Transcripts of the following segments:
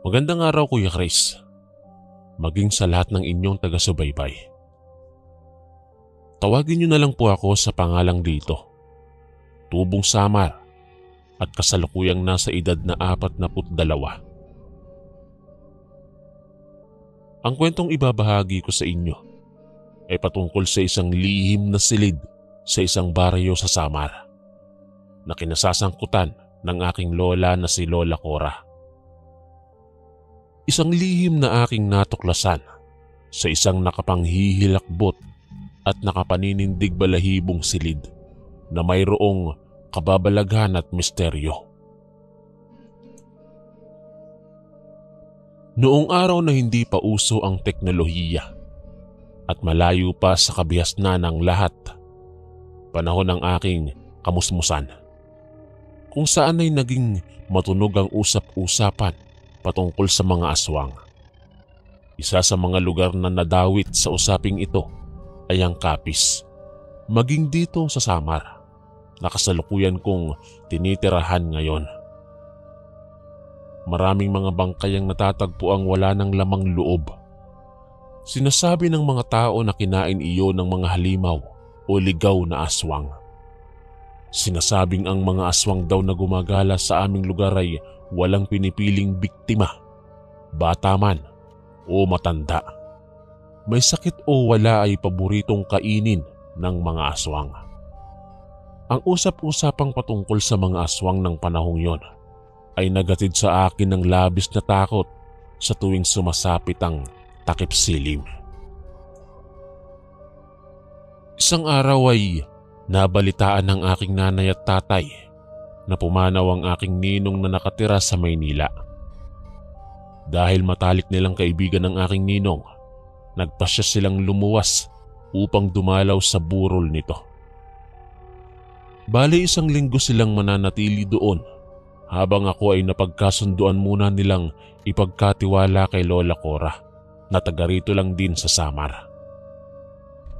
Magandang araw Kuya Chris, maging sa lahat ng inyong taga-subaybay. Tawagin niyo na lang po ako sa pangalang dito, Tubong Samar, at kasalukuyang nasa edad na 42. Ang kwentong ibabahagi ko sa inyo ay patungkol sa isang lihim na silid sa isang baryo sa Samar na kinasasangkutan ng aking lola na si Lola Cora. Isang lihim na aking natuklasan sa isang nakapanghihilakbot at nakapaninindig balahibong silid na mayroong kababalaghan at misteryo. Noong araw na hindi pa uso ang teknolohiya at malayo pa sa kabihasnan ng lahat, panahon ng aking kamusmusan, kung saan ay naging matunog ang usap-usapan patungkol sa mga aswang. Isa sa mga lugar na nadawit sa usaping ito ay ang Capiz, maging dito sa Samar, na kasalukuyan kong tinitirahan ngayon. Maraming mga bangkay ang natatagpo ang wala ng lamang loob. Sinasabi ng mga tao na kinain iyon ng mga halimaw o ligaw na aswang. Sinasabing ang mga aswang daw na gumagala sa aming lugar ay walang pinipiling biktima, bata man o matanda. May sakit o wala ay paboritong kainin ng mga aswang. Ang usap-usapang patungkol sa mga aswang ng panahong yon ay nagatid sa akin ng labis na takot sa tuwing sumasapit ang takip silim. Isang araw ay nabalitaan ng aking nanay at tatay na pumanaw ang aking ninong na nakatira sa Maynila. Dahil matalik nilang kaibigan ng aking ninong, nagpasya silang lumuwas upang dumalaw sa burol nito. Bali 1 linggo silang mananatili doon habang ako ay napagkasunduan muna nilang ipagkatiwala kay Lola Cora na taga rito lang din sa Samar.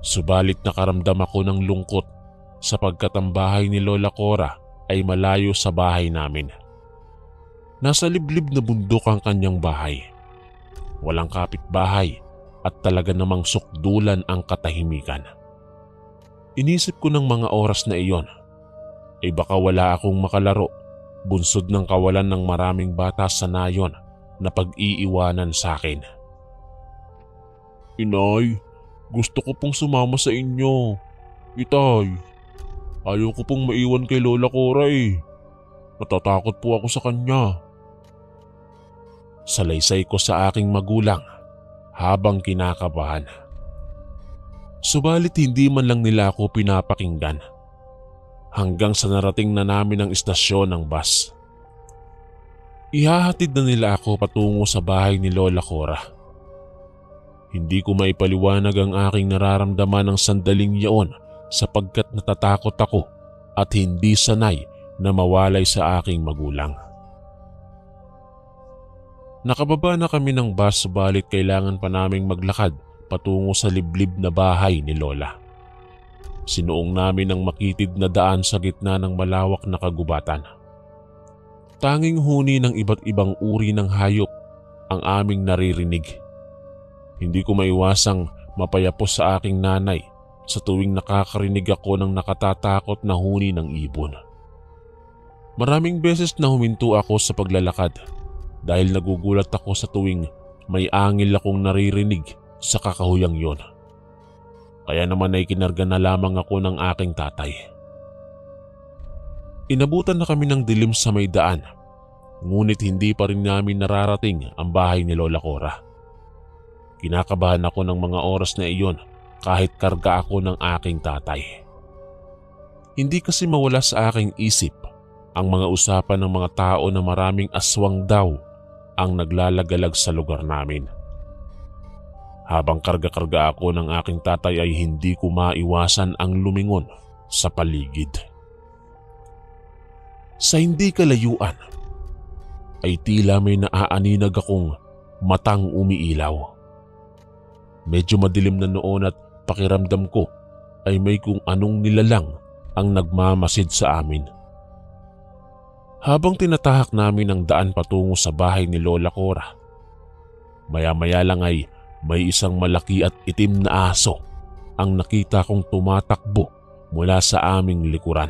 Subalit nakaramdam ako ng lungkot sapagkat ang bahay ni Lola Cora ay malayo sa bahay namin. Nasa liblib na bundok ang kanyang bahay. Walang kapitbahay at talaga namang sukdulan ang katahimikan. Inisip ko ng mga oras na iyon ay baka wala akong makalaro, bunsod ng kawalan ng maraming bata sa nayon na pag-iiwanan sa akin. Inay, gusto ko pong sumama sa inyo. Itay, ayaw ko pong maiwan kay Lola Cora eh. Natatakot po ako sa kanya. Salaysay ko sa aking magulang habang kinakabahan. Subalit hindi man lang nila ako pinapakinggan hanggang sa narating na namin ang istasyon ng bus. Ihahatid na nila ako patungo sa bahay ni Lola Cora. Hindi ko maipaliwanag ang aking nararamdaman ng sandaling yaon sapagkat natatakot ako at hindi sanay na mawalay sa aking magulang. Nakababa na kami ng bus subalit kailangan pa naming maglakad patungo sa liblib na bahay ni Lola. Sinuong namin ang makitid na daan sa gitna ng malawak na kagubatan. Tanging huni ng iba't ibang uri ng hayop ang aming naririnig. Hindi ko maiwasang mapayapos sa aking nanay sa tuwing nakakarinig ako ng nakatatakot na huni ng ibon. Maraming beses na huminto ako sa paglalakad dahil nagugulat ako sa tuwing may angil akong naririnig sa kakahuyang yon. Kaya naman ay kinarga na lamang ako ng aking tatay. Inabutan na kami ng dilim sa may daan, ngunit hindi pa rin namin nararating ang bahay ni Lola Cora. Kinakabahan ako ng mga oras na iyon kahit karga ako ng aking tatay. Hindi kasi mawala sa aking isip ang mga usapan ng mga tao na maraming aswang daw ang naglalagalag sa lugar namin. Habang karga-karga ako ng aking tatay ay hindi ko maiwasan ang lumingon sa paligid. Sa hindi kalayuan ay tila may naaaninag akong matang umiilaw. Medyo madilim na noon at pakiramdam ko ay may kung anong nilalang ang nagmamasid sa amin. Habang tinatahak namin ang daan patungo sa bahay ni Lola Cora, maya-maya lang ay may isang malaki at itim na aso ang nakita kong tumatakbo mula sa aming likuran.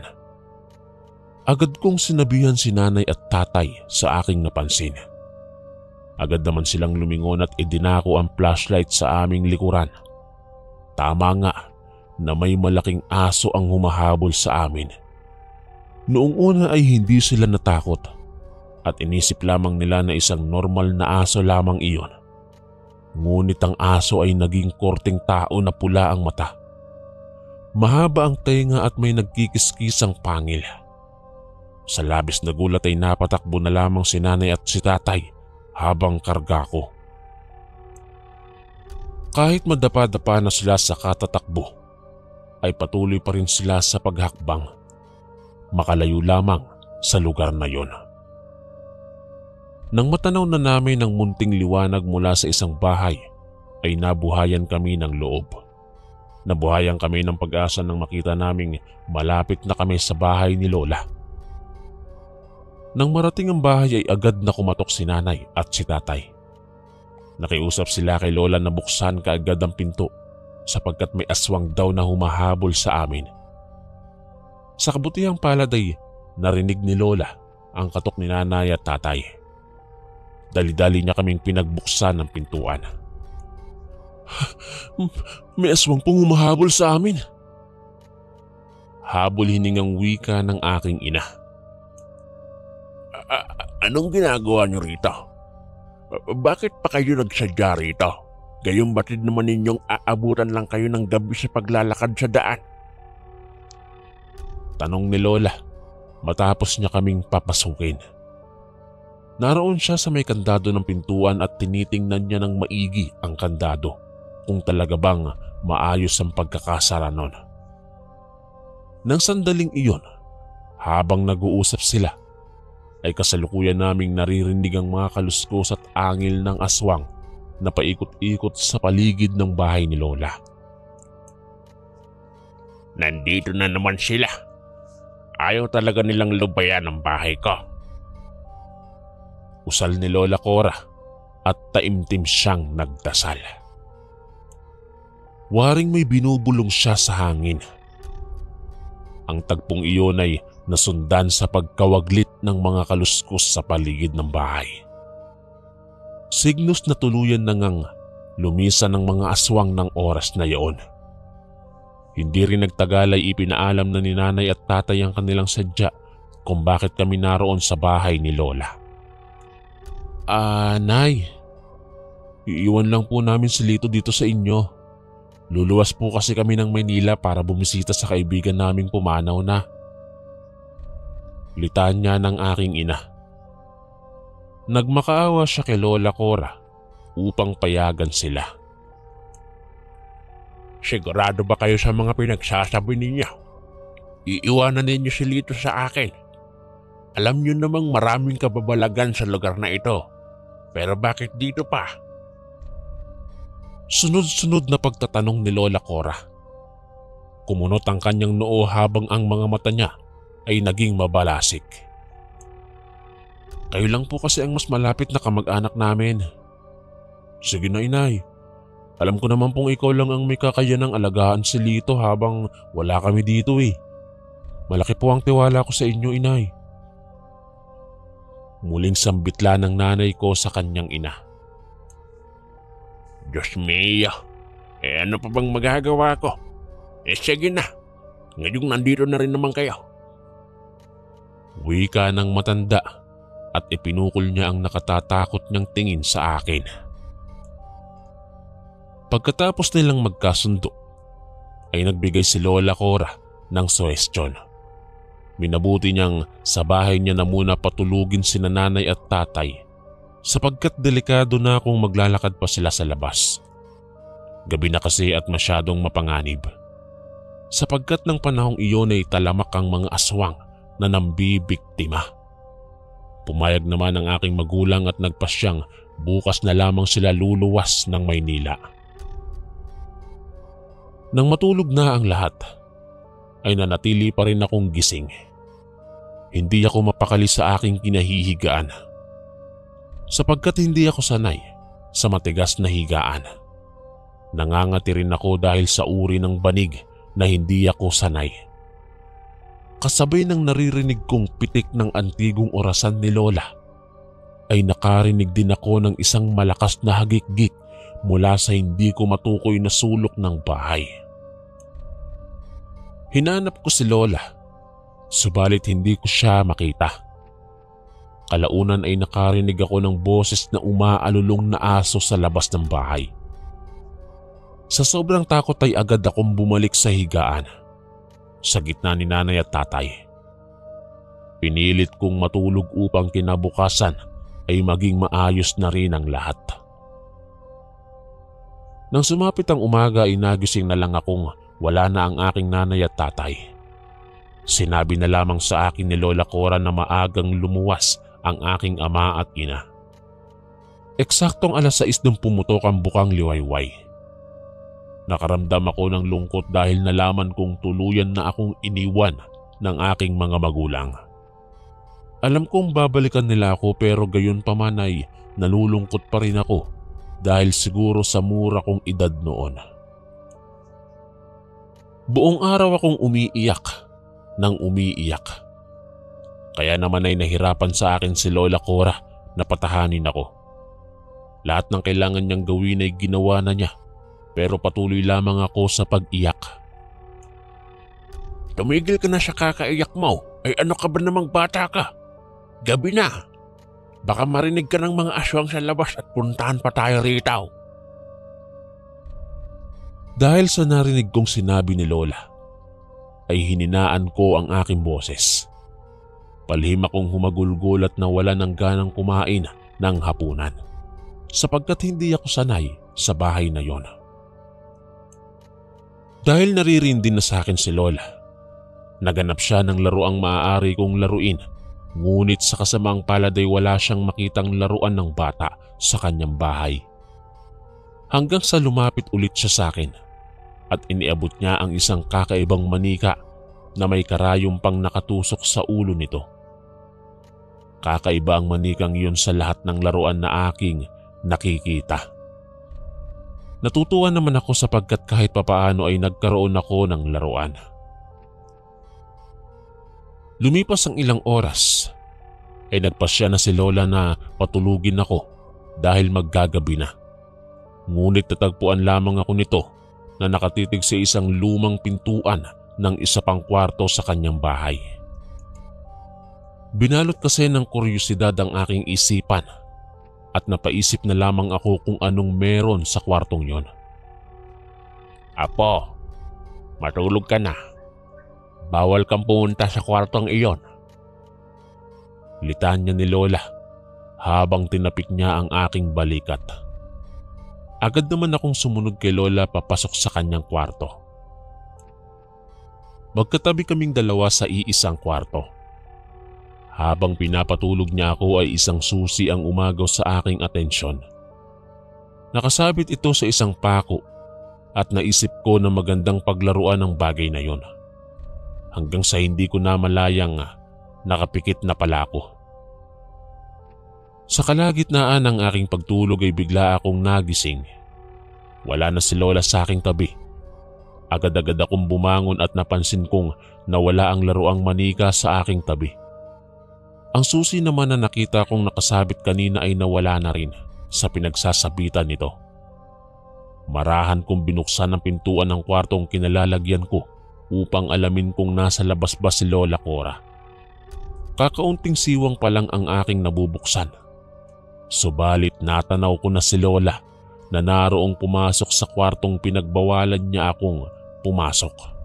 Agad kong sinabihan si nanay at tatay sa aking napansin. Agad naman silang lumingon at idinako ang flashlight sa aming likuran. Tama nga na may malaking aso ang humahabol sa amin. Noong una ay hindi sila natakot at inisip lamang nila na isang normal na aso lamang iyon. Ngunit ang aso ay naging korteng tao na pula ang mata. Mahaba ang tenga at may nagkikiskisang pangil. Sa labis na gulat ay napatakbo na lamang si nanay at si tatay habang karga ko. Kahit madapa-dapa na sila sa katatakbo, ay patuloy pa rin sila sa paghakbang. Makalayo lamang sa lugar na yon. Nang matanaw na namin ang munting liwanag mula sa isang bahay, ay nabuhayan kami ng loob. Nabuhayan kami ng pag-asa nang makita naming malapit na kami sa bahay ni Lola. Nang marating ang bahay ay agad na kumatok si nanay at si tatay. Nakiusap sila kay Lola na buksan kaagad ang pinto sapagkat may aswang daw na humahabol sa amin. Sa kabutihang palad ay narinig ni Lola ang katok ni nanay at tatay. Dali-dali niya kaming pinagbuksan ng pintuan. May aswang pong humahabol sa amin. Habol hiningang wika ng aking ina. Anong ginagawa niyo rito? Bakit pa kayo nagsadya rito? Gayong batid naman ninyong aabutan lang kayo ng gabi sa paglalakad sa daan. Tanong ni Lola matapos niya kaming papasukin. Naroon siya sa may kandado ng pintuan at tinitingnan niya ng maigi ang kandado kung talaga bang maayos ang pagkakasara nun. Nang sandaling iyon, habang nag-uusap sila, ay kasalukuyan naming naririnig ang mga kaluskos at angil ng aswang na paikot-ikot sa paligid ng bahay ni Lola. Nandito na naman sila. Ayaw talaga nilang lubayan ang bahay ko. Usal ni Lola Cora at taimtim siyang nagdasal. Waring may binubulong siya sa hangin. Ang tagpong iyon ay nasundan sa pagkawaglit ng mga kaluskos sa paligid ng bahay. Signos na tuluyan na ngang lumisan ng mga aswang ng oras na iyon. Hindi rin nagtagal ay ipinaalam na ni nanay at tatay ang kanilang sadya kung bakit kami naroon sa bahay ni Lola. Nay, iiwan lang po namin si Lito dito sa inyo. Luluwas po kasi kami ng Maynila para bumisita sa kaibigan naming pumanaw na. Litanya ng aking ina. Nagmakaawa siya kay Lola Cora upang payagan sila. Sigurado ba kayo sa mga pinagsasabi ninyo? Iiwanan ninyo si Lito sa akin. Alam niyo namang maraming kababalagan sa lugar na ito. Pero bakit dito pa? Sunod-sunod na pagtatanong ni Lola Cora. Kumunot ang kanyang noo habang ang mga mata niya ay naging mabalasik. Kayo lang po kasi ang mas malapit na kamag-anak namin. Sige na, inay. Alam ko naman pong ikaw lang ang may kakayanang alagaan si Lito habang wala kami dito eh. Malaki po ang tiwala ko sa inyo, inay. Muling sambitla ng nanay ko sa kanyang ina. Diyos mio, ano pa bang magagawa ko? Sige na, ngayong nandito na rin naman kayo. Wika ng matanda at ipinukol niya ang nakatatakot niyang tingin sa akin. Pagkatapos nilang magkasundo, ay nagbigay si Lola Cora ng suhestyon. Minabuti niyang sa bahay niya na muna patulugin sina nanay at tatay sapagkat delikado na kung maglalakad pa sila sa labas. Gabi na kasi at masyadong mapanganib. Sapagkat ng panahong iyon ay talamak ang mga aswang na nambibiktima. Pumayag naman ang aking magulang at nagpasyang bukas na lamang sila luluwas ng Maynila. Nang matulog na ang lahat, ay nanatili pa rin akong gising. Hindi ako mapakali sa aking kinahihigaan sapagkat hindi ako sanay sa matigas na higaan. Nangangati rin ako dahil sa uri ng banig na hindi ako sanay. Kasabay ng naririnig kong pitik ng antigong orasan ni Lola, ay nakarinig din ako ng isang malakas na hagik-gik mula sa hindi ko matukoy na sulok ng bahay. Hinanap ko si Lola, subalit hindi ko siya makita. Kalaunan ay nakarinig ako ng boses na umaalulong na aso sa labas ng bahay. Sa sobrang takot ay agad akong bumalik sa higaan, sa gitna ni nanay at tatay. Pinilit kong matulog upang kinabukasan ay maging maayos na rin ang lahat. Nang sumapit ang umaga ay nagising na lang akong wala na ang aking nanay at tatay. Sinabi na lamang sa akin ni Lola Cora na maagang lumuwas ang aking ama at ina. Eksaktong 6:00 nang pumutok ang bukang liwayway. Nakaramdam ako ng lungkot dahil nalaman kong tuluyan na akong iniwan ng aking mga magulang. Alam kong babalikan nila ako pero gayon pa man ay nalulungkot pa rin ako dahil siguro sa mura kong edad noon. Buong araw akong umiiyak nang umiiyak. Kaya naman ay nahirapan sa akin si Lola Cora na patahanin ako. Lahat ng kailangan niyang gawin ay ginawa na niya pero patuloy lamang ako sa pag-iyak. Tumigil ka na sa kakaiyak mo, ay ano ka ba namang bata ka? Gabi na. Baka marinig ka ng mga aswang sa labas at puntahan pa tayo rito. Dahil sa narinig kong sinabi ni Lola, ay hininaan ko ang aking boses. Palihim akong humagulgol at nawala ng ganang kumain ng hapunan sapagkat hindi ako sanay sa bahay na yon. Dahil naririndi na sa akin si Lola, naganap siya ng laruang maaari kong laruin. Ngunit sa kasamaang palad ay wala siyang makitang laruan ng bata sa kanyang bahay. Hanggang sa lumapit ulit siya sa akin at iniabot niya ang isang kakaibang manika na may karayom pang nakatusok sa ulo nito. Kakaiba ang manikang yun sa lahat ng laruan na aking nakikita. Natutuwa naman ako sapagkat kahit papaano ay nagkaroon ako ng laruan. Lumipas ang ilang oras, ay nagpasya na si Lola na patulugin ako dahil maggagabi na. Ngunit natagpuan lamang ako nito na nakatitig sa isang lumang pintuan ng isa pang kwarto sa kanyang bahay. Binalot kasi ng kuryosidad ang aking isipan at napaisip na lamang ako kung anong meron sa kwartong yon. Apo, matulog ka na. Bawal kang pumunta sa kwartong iyon. Litanya ni Lola habang tinapik niya ang aking balikat. Agad naman akong sumunod kay Lola papasok sa kanyang kwarto. Magkatabi kaming dalawa sa iisang kwarto. Habang pinapatulog niya ako ay isang susi ang umagaw sa aking atensyon. Nakasabit ito sa isang pako at naisip ko na magandang paglaruan ang bagay na yon. Hanggang sa hindi ko na malayang nakapikit na pala ako. Sa kalagitnaan ng aking pagtulog ay bigla akong nagising. Wala na si Lola sa aking tabi. Agad-agad akong bumangon at napansin kong nawala ang laruang manika sa aking tabi. Ang susi naman na nakita kong nakasabit kanina ay nawala na rin sa pinagsasabitan nito. Marahan kong binuksan ang pintuan ng kwartong kinalalagyan ko upang alamin kung nasa labas ba si Lola Cora. Kakaunting siwang pa lang ang aking nabubuksan. Subalit natanaw ko na si Lola na naroong pumasok sa kwartong pinagbawalan niya akong pumasok.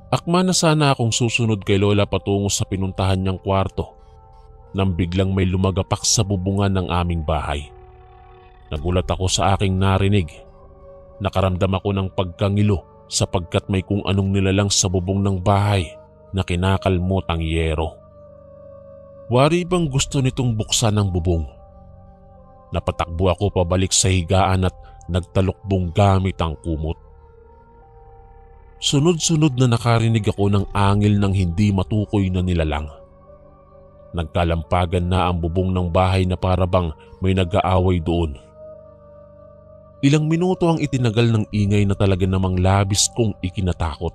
Akma na sana akong susunod kay Lola patungo sa pinuntahan niyang kwarto nang biglang may lumagapak sa bubungan ng aming bahay. Nagulat ako sa aking narinig. Nakaramdam ako ng pagkangilo sapagkat may kung anong nilalang sa bubong ng bahay na kinakalmot ang yero. Wari bang gusto nitong buksan ang bubong? Napatakbo ako pabalik sa higaan at nagtalukbong gamit ang kumot. Sunod-sunod na nakarinig ako ng angil ng hindi matukoy na nilalang. Nagkalampagan na ang bubong ng bahay na parabang may nag-aaway doon. Ilang minuto ang itinagal ng ingay na talaga namang labis kong ikinatakot.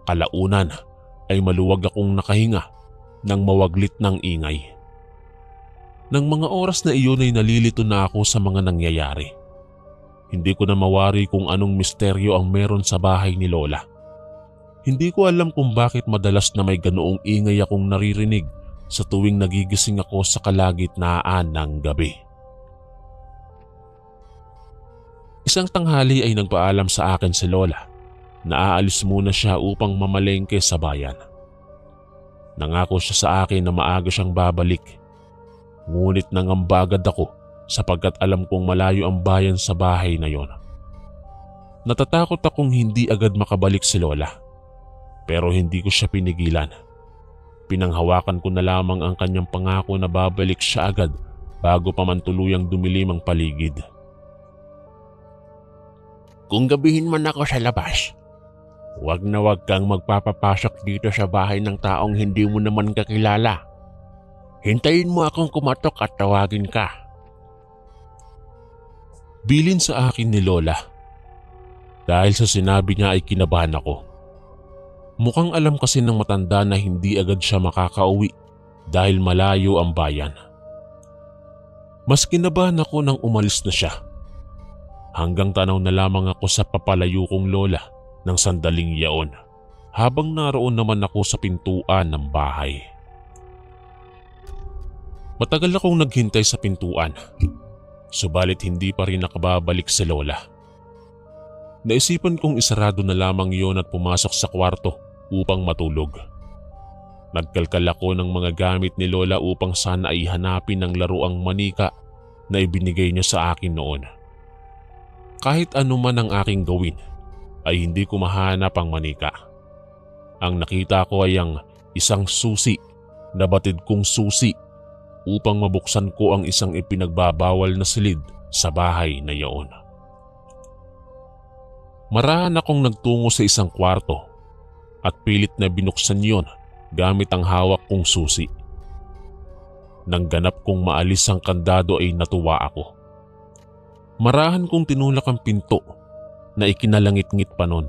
Kalaunan ay maluwag akong nakahinga nang mawaglit ng ingay. Nang mga oras na iyon ay nalilito na ako sa mga nangyayari. Hindi ko na mawari kung anong misteryo ang meron sa bahay ni Lola. Hindi ko alam kung bakit madalas na may ganoong ingay akong naririnig sa tuwing nagigising ako sa kalagitnaan ng gabi. Isang tanghali ay nagpaalam sa akin si Lola na aalis muna siya upang mamalengke sa bayan. Nangako siya sa akin na maaga siyang babalik. Ngunit nangamba agad ako sapagkat alam kong malayo ang bayan sa bahay na yon. Natatakot akong hindi agad makabalik si Lola. Pero hindi ko siya pinigilan. Pinanghawakan ko na lamang ang kanyang pangako na babalik siya agad bago pa man tuluyang dumilim ang paligid. Kung gabihin man ako sa labas, wag na wag kang magpapapasok dito sa bahay ng taong hindi mo naman kakilala. Hintayin mo akong kumatok at tawagin ka. Bilin sa akin ni Lola. Dahil sa sinabi niya ay kinabahan ako. Mukhang alam kasi ng matanda na hindi agad siya makakauwi dahil malayo ang bayan. Mas kinabahan ako nang umalis na siya. Hanggang tanaw na lamang ako sa papalayo kong lola ng sandaling yaon habang naroon naman ako sa pintuan ng bahay. Matagal akong naghintay sa pintuan, subalit hindi pa rin nakababalik si Lola. Naisipan kong isarado na lamang yon at pumasok sa kwarto upang matulog. Nagkalkal ako ng mga gamit ni Lola upang sana ay hanapin ang laruang manika na ibinigay niya sa akin noon. Kahit ano man ang aking gawin, ay hindi ko mahanap ang manika. Ang nakita ko ay ang isang susi na batid kong susi upang mabuksan ko ang isang ipinagbabawal na silid sa bahay na iyon. Marahan akong nagtungo sa isang kwarto at pilit na binuksan yon gamit ang hawak kong susi. Nang ganap kong maalis ang kandado ay natuwa ako. Marahan kong tinulak ang pinto na ikinalangit-ngit pa nun.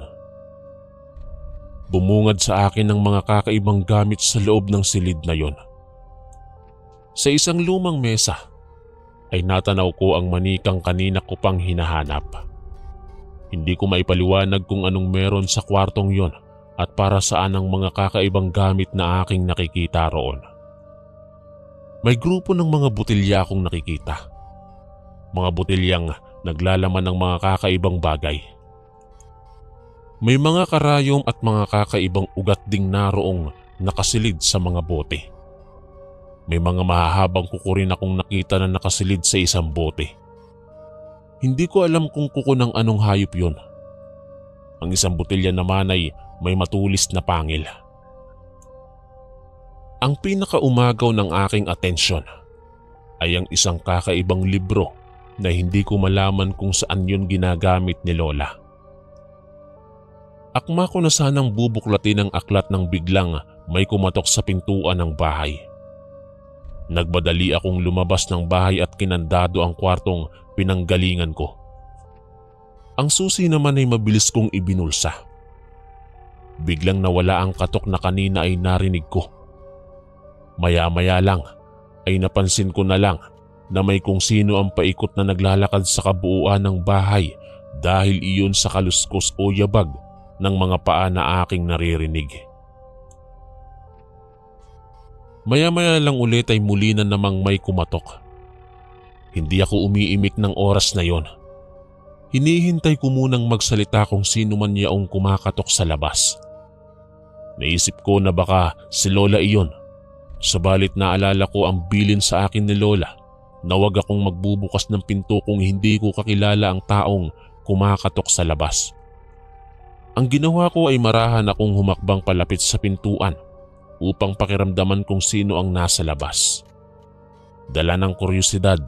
Bumungad sa akin ang mga kakaibang gamit sa loob ng silid na yon. Sa isang lumang mesa ay natanaw ko ang manikang kanina ko pang hinahanap. Hindi ko maipaliwanag kung anong meron sa kwartong yon at para saan ang mga kakaibang gamit na aking nakikita roon. May grupo ng mga botilya akong nakikita. Mga botilyang naglalaman ng mga kakaibang bagay. May mga karayom at mga kakaibang ugat ding naroong nakasilid sa mga bote. May mga mahahabang kuko rin akong nakita na nakasilid sa isang bote. Hindi ko alam kung kuko ng anong hayop yon. Ang isang botilya naman ay may matulis na pangil. Ang pinakaumagaw ng aking atensyon ay ang isang kakaibang libro na hindi ko malaman kung saan yun ginagamit ni Lola. Akma ko na sanang bubuklatin ang aklat ng biglang may kumatok sa pintuan ng bahay. Nagbadali akong lumabas ng bahay at kinandado ang kwartong pinanggalingan ko. Ang susi naman ay mabilis kong ibinulsa. Biglang nawala ang katok na kanina ay narinig ko. Maya-maya lang ay napansin ko na lang na may kung sino ang paikot na naglalakad sa kabuuan ng bahay dahil iyon sa kaluskos o yabag ng mga paa na aking naririnig. Maya-maya lang ulit ay muli na namang may kumatok. Hindi ako umiimik ng oras na yon. Hinihintay ko munang magsalita kung sino man yaong kumakatok sa labas. Naisip ko na baka si Lola iyon, subalit naalala ko ang bilin sa akin ni Lola na wag akong magbubukas ng pinto kung hindi ko kakilala ang taong kumakatok sa labas. Ang ginawa ko ay marahan akong humakbang palapit sa pintuan upang pakiramdaman kung sino ang nasa labas. Dala ng kuryosidad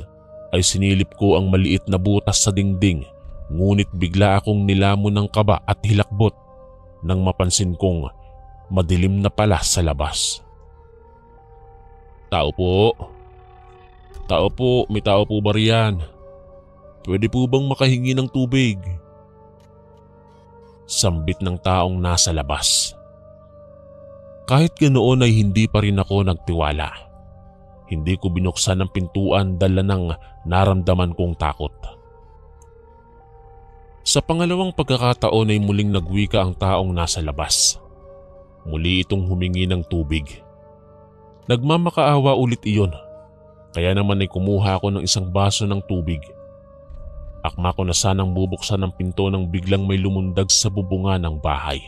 ay sinilip ko ang maliit na butas sa dingding, ngunit bigla akong nilamon ng kaba at hilakbot nang mapansin kong madilim na pala sa labas. "Tao po. Tao po, may tao po ba riyan? Pwede po bang makahingi ng tubig?" Sambit ng taong nasa labas. Kahit ganoon ay hindi pa rin ako nagtiwala. Hindi ko binuksan ang pintuan dala ng naramdaman kong takot. Sa pangalawang pagkakataon ay muling nagwika ang taong nasa labas. Muli itong humingi ng tubig. Nagmamakaawa ulit iyon. Kaya naman ay kumuha ako ng isang baso ng tubig. Akma ko na sanang bubuksan ang pinto nang biglang may lumundag sa bubungan ng bahay.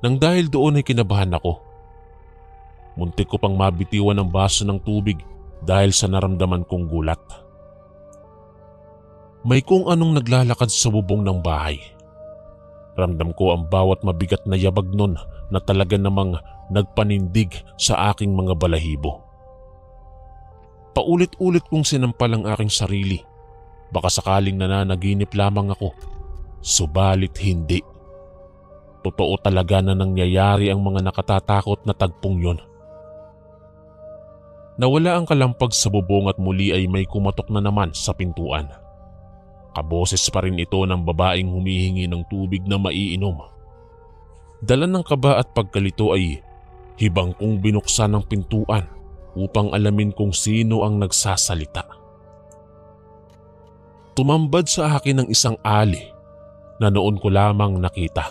Nang dahil doon ay kinabahan ako. Muntik ko pang mabitiwan ang baso ng tubig dahil sa naramdaman kong gulat. May kung anong naglalakad sa bubong ng bahay. Ramdam ko ang bawat mabigat na yabag nun na talaga namang nagpanindig sa aking mga balahibo. Paulit-ulit kong sinampal ang aking sarili. Baka sakaling nananaginip lamang ako. Subalit hindi. Totoo talaga na nangyayari ang mga nakatatakot na tagpong yon. Nawala ang kalampag sa bubong at muli ay may kumatok na naman sa pintuan. Kaboses pa rin ito ng babaeng humihingi ng tubig na maiinom. Dala ng kaba at pagkalito ay hibang kong binuksan ang pintuan upang alamin kung sino ang nagsasalita. Tumambad sa akin ang isang ali na noon ko lamang nakita.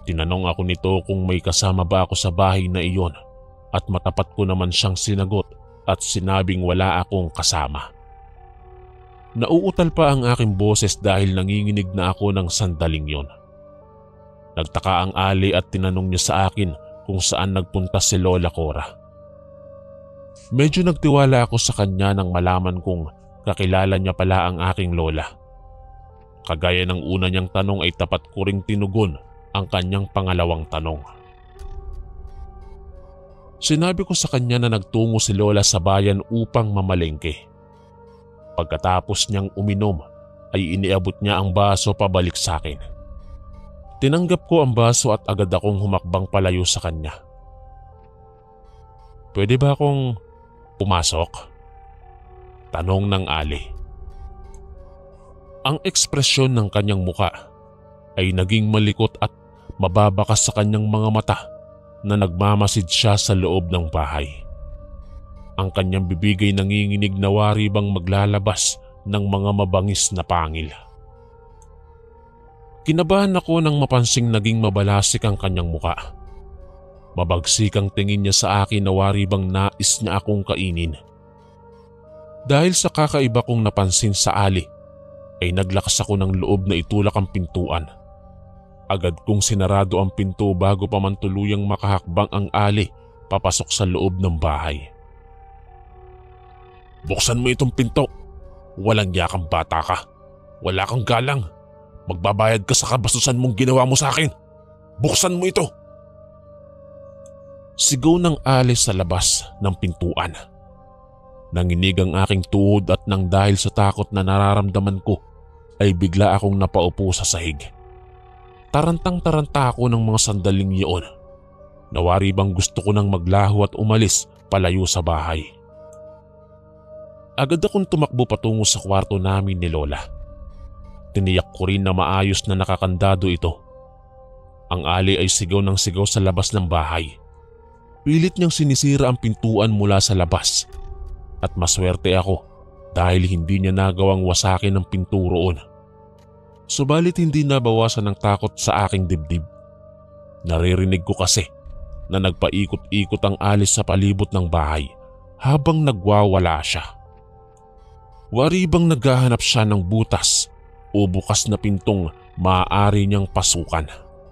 Tinanong ako nito kung may kasama ba ako sa bahay na iyon at matapat ko naman siyang sinagot at sinabing wala akong kasama. Nauutal pa ang aking boses dahil nanginginig na ako ng sandaling yon. Nagtaka ang ali at tinanong niya sa akin kung saan nagpunta si Lola Cora. Medyo nagtiwala ako sa kanya nang malaman kong kakilala niya pala ang aking lola. Kagaya ng una niyang tanong ay tapat ko ring tinugon ang kanyang pangalawang tanong. Sinabi ko sa kanya na nagtungo si Lola sa bayan upang mamalengke. Pagkatapos niyang uminom ay iniabot niya ang baso pabalik sa akin. Tinanggap ko ang baso at agad akong humakbang palayo sa kanya. "Pwede ba akong pumasok?" tanong ng ali. Ang ekspresyon ng kanyang muka ay naging malikot at mababakas sa kanyang mga mata na nagmamasid siya sa loob ng bahay. Ang kanyang bibig ay nanginginig na wari bang maglalabas ng mga mabangis na pangil. Kinabahan ako nang mapansing naging mabalasik ang kanyang muka. Mabagsik ang tingin niya sa akin na wari bang nais niya akong kainin. Dahil sa kakaiba kong napansin sa ali, ay naglakas ako ng loob na itulak ang pintuan. Agad kong sinarado ang pinto bago pa man tuluyang makahakbang ang ali papasok sa loob ng bahay. "Buksan mo itong pinto. Walang yakang bata ka. Wala kang galang. Magbabayad ka sa kabastusan mong ginawa mo sa akin. Buksan mo ito!" Sigaw ng ali sa labas ng pintuan. Nanginig ang aking tuhod at nang dahil sa takot na nararamdaman ko ay bigla akong napaupo sa sahig. Tarantang-taranta ako ng mga sandaling iyon. Nawari bang gusto ko nang maglaho at umalis palayo sa bahay. Agad akong tumakbo patungo sa kwarto namin ni Lola. Tiniyak ko rin na maayos na nakakandado ito. Ang ali ay sigaw ng sigaw sa labas ng bahay. Pilit niyang sinisira ang pintuan mula sa labas. At maswerte ako dahil hindi niya nagawang wasakin ang pinto roon. Subalit hindi nabawasan ng takot sa aking dibdib. Naririnig ko kasi na nagpaikot-ikot ang alis sa palibot ng bahay habang nagwawala siya. Wari bang naghahanap siya ng butas o bukas na pintong maaari niyang pasukan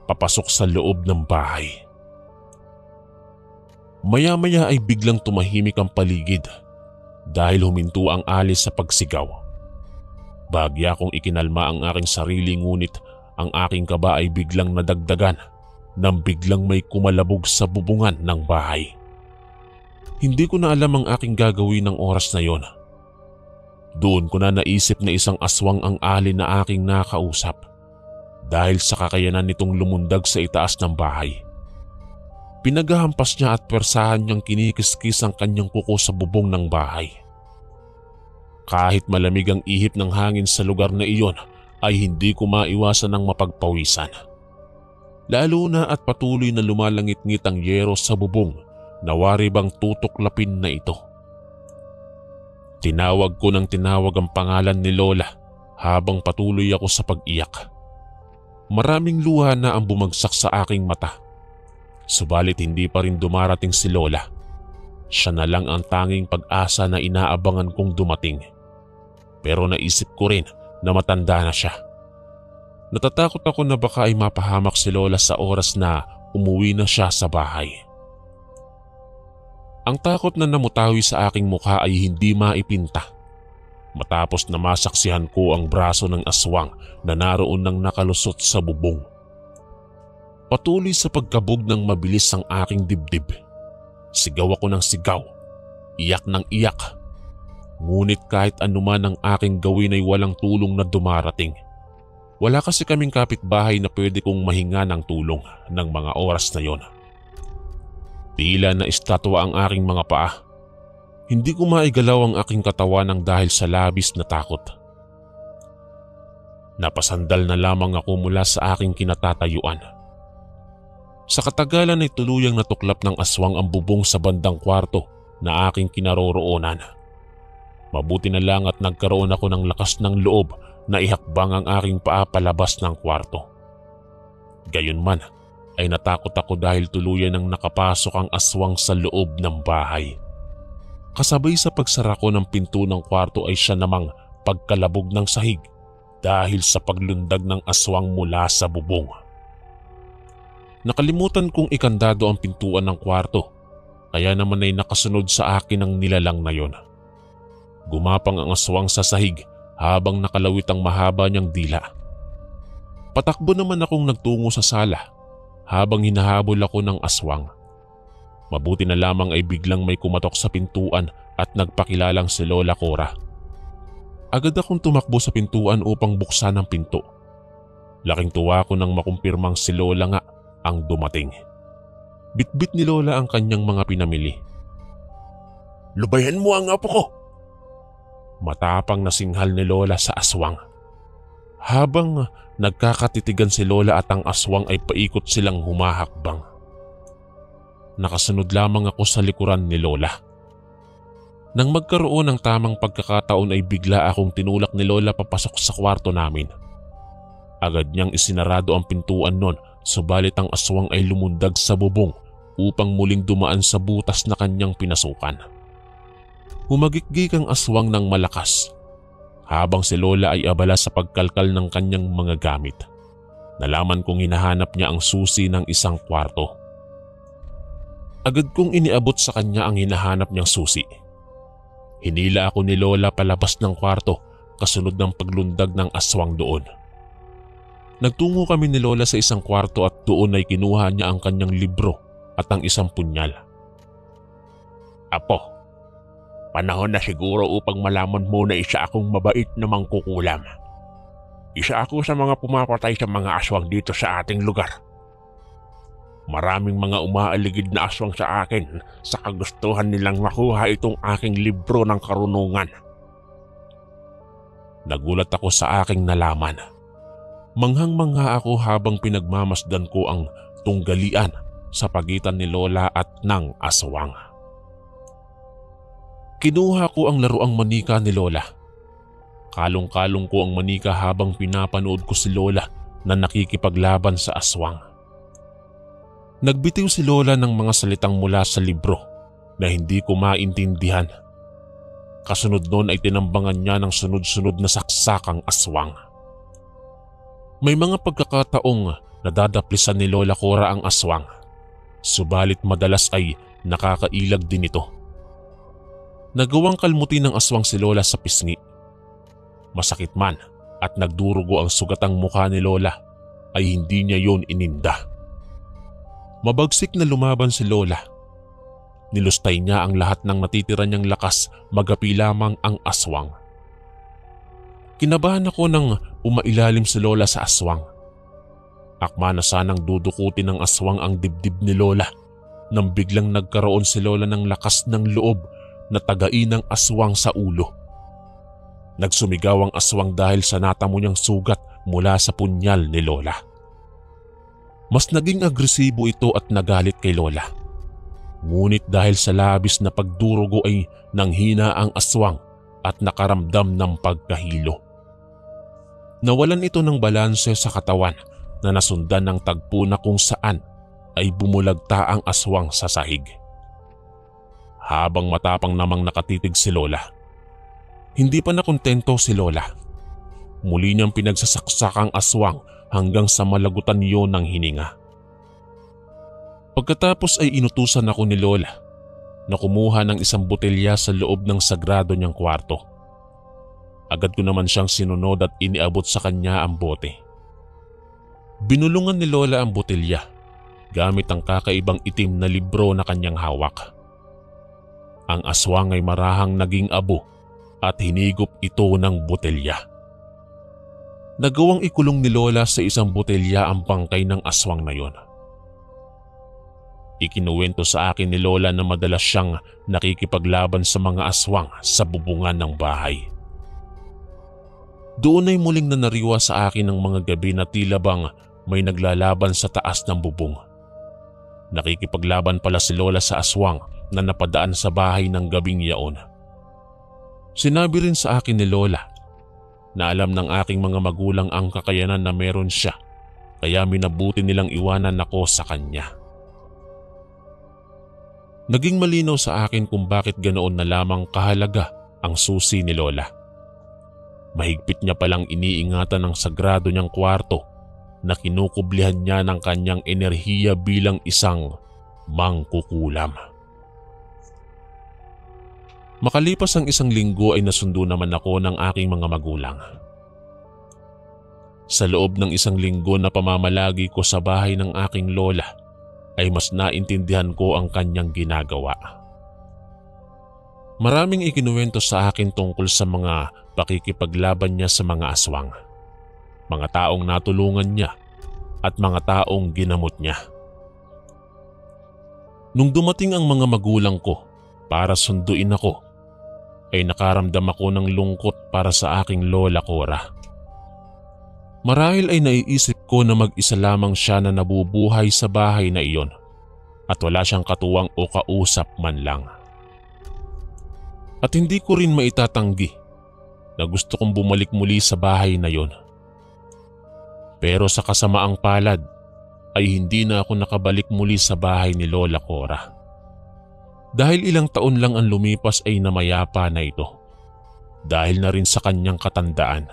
papasok sa loob ng bahay. Maya-maya ay biglang tumahimik ang paligid dahil huminto ang alis sa pagsigaw. Bagya kong ikinalma ang aking sarili ngunit ang aking kaba ay biglang nadagdagan nang biglang may kumalabog sa bubungan ng bahay. Hindi ko na alam ang aking gagawin ng oras na yon. Doon ko na naisip na isang aswang ang ali na aking nakausap dahil sa kakayanan nitong lumundag sa itaas ng bahay. Pinaghahampas niya at persahan niyang kinikiskis ang kanyang kuko sa bubong ng bahay. Kahit malamig ang ihip ng hangin sa lugar na iyon ay hindi ko maiwasan ng mapagpawisan. Lalo na at patuloy na lumalangit-ngit ang yero sa bubong na wari bang tutuklapin na ito. Tinawag ko ng tinawag ang pangalan ni Lola habang patuloy ako sa pag-iyak. Maraming luha na ang bumagsak sa aking mata. Subalit hindi pa rin dumarating si Lola. Siya na lang ang tanging pag-asa na inaabangan kong dumating. Pero naisip ko rin na matanda na siya. Natatakot ako na baka ay mapahamak si Lola sa oras na umuwi na siya sa bahay. Ang takot na namutawi sa aking mukha ay hindi maipinta. Matapos na masaksihan ko ang braso ng aswang na naroon nang nakalusot sa bubong. Patuloy sa pagkabog ng mabilis ang aking dibdib. Sigaw ako ng sigaw, iyak ng iyak. Ngunit kahit anuman ang aking gawin ay walang tulong na dumarating. Wala kasi kaming kapitbahay na pwede kong mahinga ng tulong ng mga oras na yon. Tila na estatwa ang aking mga paa. Hindi ko maigalaw ang aking katawan ng dahil sa labis na takot. Napasandal na lamang ako mula sa aking kinatatayuan. Sa katagalan ay tuluyang natuklap ng aswang ang bubong sa bandang kwarto na aking kinaroroonan. Mabuti na lang at nagkaroon ako ng lakas ng loob na ihakbang ang aking paa palabas ng kwarto. Gayunman ay natakot ako dahil tuluyan nang nakapasok ang aswang sa loob ng bahay. Kasabay sa pagsara ko ng pinto ng kwarto ay siya namang pagkalabog ng sahig dahil sa paglundag ng aswang mula sa bubong. Nakalimutan kong ikandado ang pintuan ng kwarto, kaya naman ay nakasunod sa akin ang nilalang na yon. Gumapang ang aswang sa sahig habang nakalawit ang mahaba niyang dila. Patakbo naman akong nagtungo sa sala habang hinahabol ako ng aswang. Mabuti na lamang ay biglang may kumatok sa pintuan at nagpakilalang si Lola Cora. Agad akong tumakbo sa pintuan upang buksan ang pinto. Laking tuwa ko nang makumpirmang si Lola nga ang dumating. Bitbit ni Lola ang kanyang mga pinamili. "Lubayan mo ang apo ko!" Matapang na singhal ni Lola sa aswang. Habang nagkakatitigan si Lola at ang aswang ay paikot silang humahakbang. Nakasunod lamang ako sa likuran ni Lola. Nang magkaroon ng tamang pagkakataon ay bigla akong tinulak ni Lola papasok sa kwarto namin. Agad niyang isinarado ang pintuan nun, subalit ang aswang ay lumundag sa bubong upang muling dumaan sa butas na kanyang pinasukan. Humagikgik ang aswang ng malakas habang si Lola ay abala sa pagkalkal ng kanyang mga gamit. Nalaman kong hinahanap niya ang susi ng isang kwarto. Agad kong iniabot sa kanya ang hinahanap niyang susi. Hinila ako ni Lola palabas ng kwarto kasunod ng paglundag ng aswang doon. Nagtungo kami ni Lola sa isang kwarto at doon ay kinuha niya ang kanyang libro at ang isang punyal. "Apo, panahon na siguro upang malaman mo na isa akong mabait na mangkukulam. Isa ako sa mga pumapatay sa mga aswang dito sa ating lugar. Maraming mga umaaligid na aswang sa akin sa kagustuhan nilang makuha itong aking libro ng karunungan." Nagulat ako sa aking nalaman. Manghang-mangha ako habang pinagmamasdan ko ang tunggalian sa pagitan ni Lola at ng aswang. Kinuha ko ang laruang manika ni Lola. Kalong-kalong ko ang manika habang pinapanood ko si Lola na nakikipaglaban sa aswang. Nagbitiw si Lola ng mga salitang mula sa libro na hindi ko maintindihan. Kasunod noon ay tinambangan niya ng sunod-sunod na saksakang aswang. May mga pagkakataong nadadaplisan ni Lola Cora ang aswang, subalit madalas ay nakakailag din ito. Nagawang kalmutin ng aswang si Lola sa pisngi. Masakit man at nagdurugo ang sugatang mukha ni Lola ay hindi niya yon ininda. Mabagsik na lumaban si Lola. Nilustay niya ang lahat ng natitira niyang lakas magapi lamang ang aswang. Kinabahan ako nang umailalim si Lola sa aswang. Akma na sanang dudukutin ng aswang ang dibdib ni Lola nang biglang nagkaroon si Lola ng lakas ng loob na tagain ng aswang sa ulo. Nagsumigaw ang aswang dahil sa natamo niyang sugat mula sa punyal ni Lola. Mas naging agresibo ito at nagalit kay Lola. Ngunit dahil sa labis na pagdurugo ay nanghina ang aswang at nakaramdam ng pagkahilo. Nawalan ito ng balanse sa katawan na nasundan ng tagpo na kung saan ay bumulagta ang aswang sa sahig. Habang matapang namang nakatitig si Lola, hindi pa nakontento si Lola. Muli niyang pinagsasaksak ang aswang hanggang sa malagutan niyo ng hininga. Pagkatapos ay inutusan ako ni Lola na kumuha ng isang botelya sa loob ng sagrado niyang kwarto. Agad ko naman siyang sinunod at iniabot sa kanya ang bote. Binulungan ni Lola ang botelya gamit ang kakaibang itim na libro na kanyang hawak. Ang aswang ay marahang naging abo at hinigop ito ng botelya. Nagawang ikulong ni Lola sa isang botelya ang bangkay ng aswang na yon. Ikinuwento sa akin ni Lola na madalas siyang nakikipaglaban sa mga aswang sa bubungan ng bahay. Doon ay muling nanariwa sa akin ng mga gabi na tila bang may naglalaban sa taas ng bubong. Nakikipaglaban pala si Lola sa aswang na napadaan sa bahay ng gabing yaon. Sinabi rin sa akin ni Lola na alam ng aking mga magulang ang kakayanan na meron siya, kaya minabuti nilang iwanan ako sa kanya. Naging malinaw sa akin kung bakit ganoon na lamang kahalaga ang susi ni Lola. Mahigpit niya palang iniingatan ng sagrado niyang kwarto na kinukublihan niya ng kanyang enerhiya bilang isang mangkukulam. Makalipas ang isang linggo ay nasundo naman ako ng aking mga magulang. Sa loob ng isang linggo na pamamalagi ko sa bahay ng aking lola ay mas naintindihan ko ang kanyang ginagawa. Maraming ikinuwento sa akin tungkol sa mga pakikipaglaban niya sa mga aswang, mga taong natulungan niya at mga taong ginamot niya. Nung dumating ang mga magulang ko para sunduin ako, ay nakaramdam ako ng lungkot para sa aking lola Cora. Marahil ay naiisip ko na mag-isa lamang siya na nabubuhay sa bahay na iyon at wala siyang katuwang o kausap man lang. At hindi ko rin maitatanggi na gusto kong bumalik muli sa bahay na iyon. Pero sa kasamaang palad ay hindi na ako nakabalik muli sa bahay ni Lola Cora. Dahil ilang taon lang ang lumipas ay namayapa na ito. Dahil na rin sa kanyang katandaan.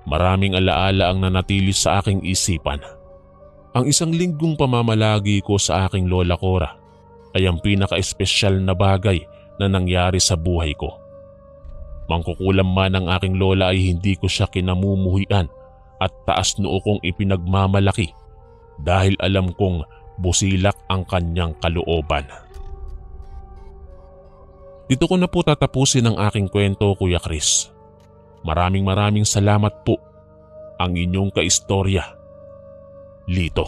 Maraming alaala ang nanatili sa aking isipan. Ang isang linggong pamamalagi ko sa aking Lola Cora ay ang pinaka-espesyal na bagay na nangyari sa buhay ko. Mangkukulam man ang aking lola ay hindi ko siya kinamumuhian at taas noo kong ipinagmamalaki dahil alam kong busilak ang kanyang kalooban. Dito ko na po tatapusin ang aking kwento, Kuya Chris. Maraming salamat po. Ang inyong kaistorya, Lito.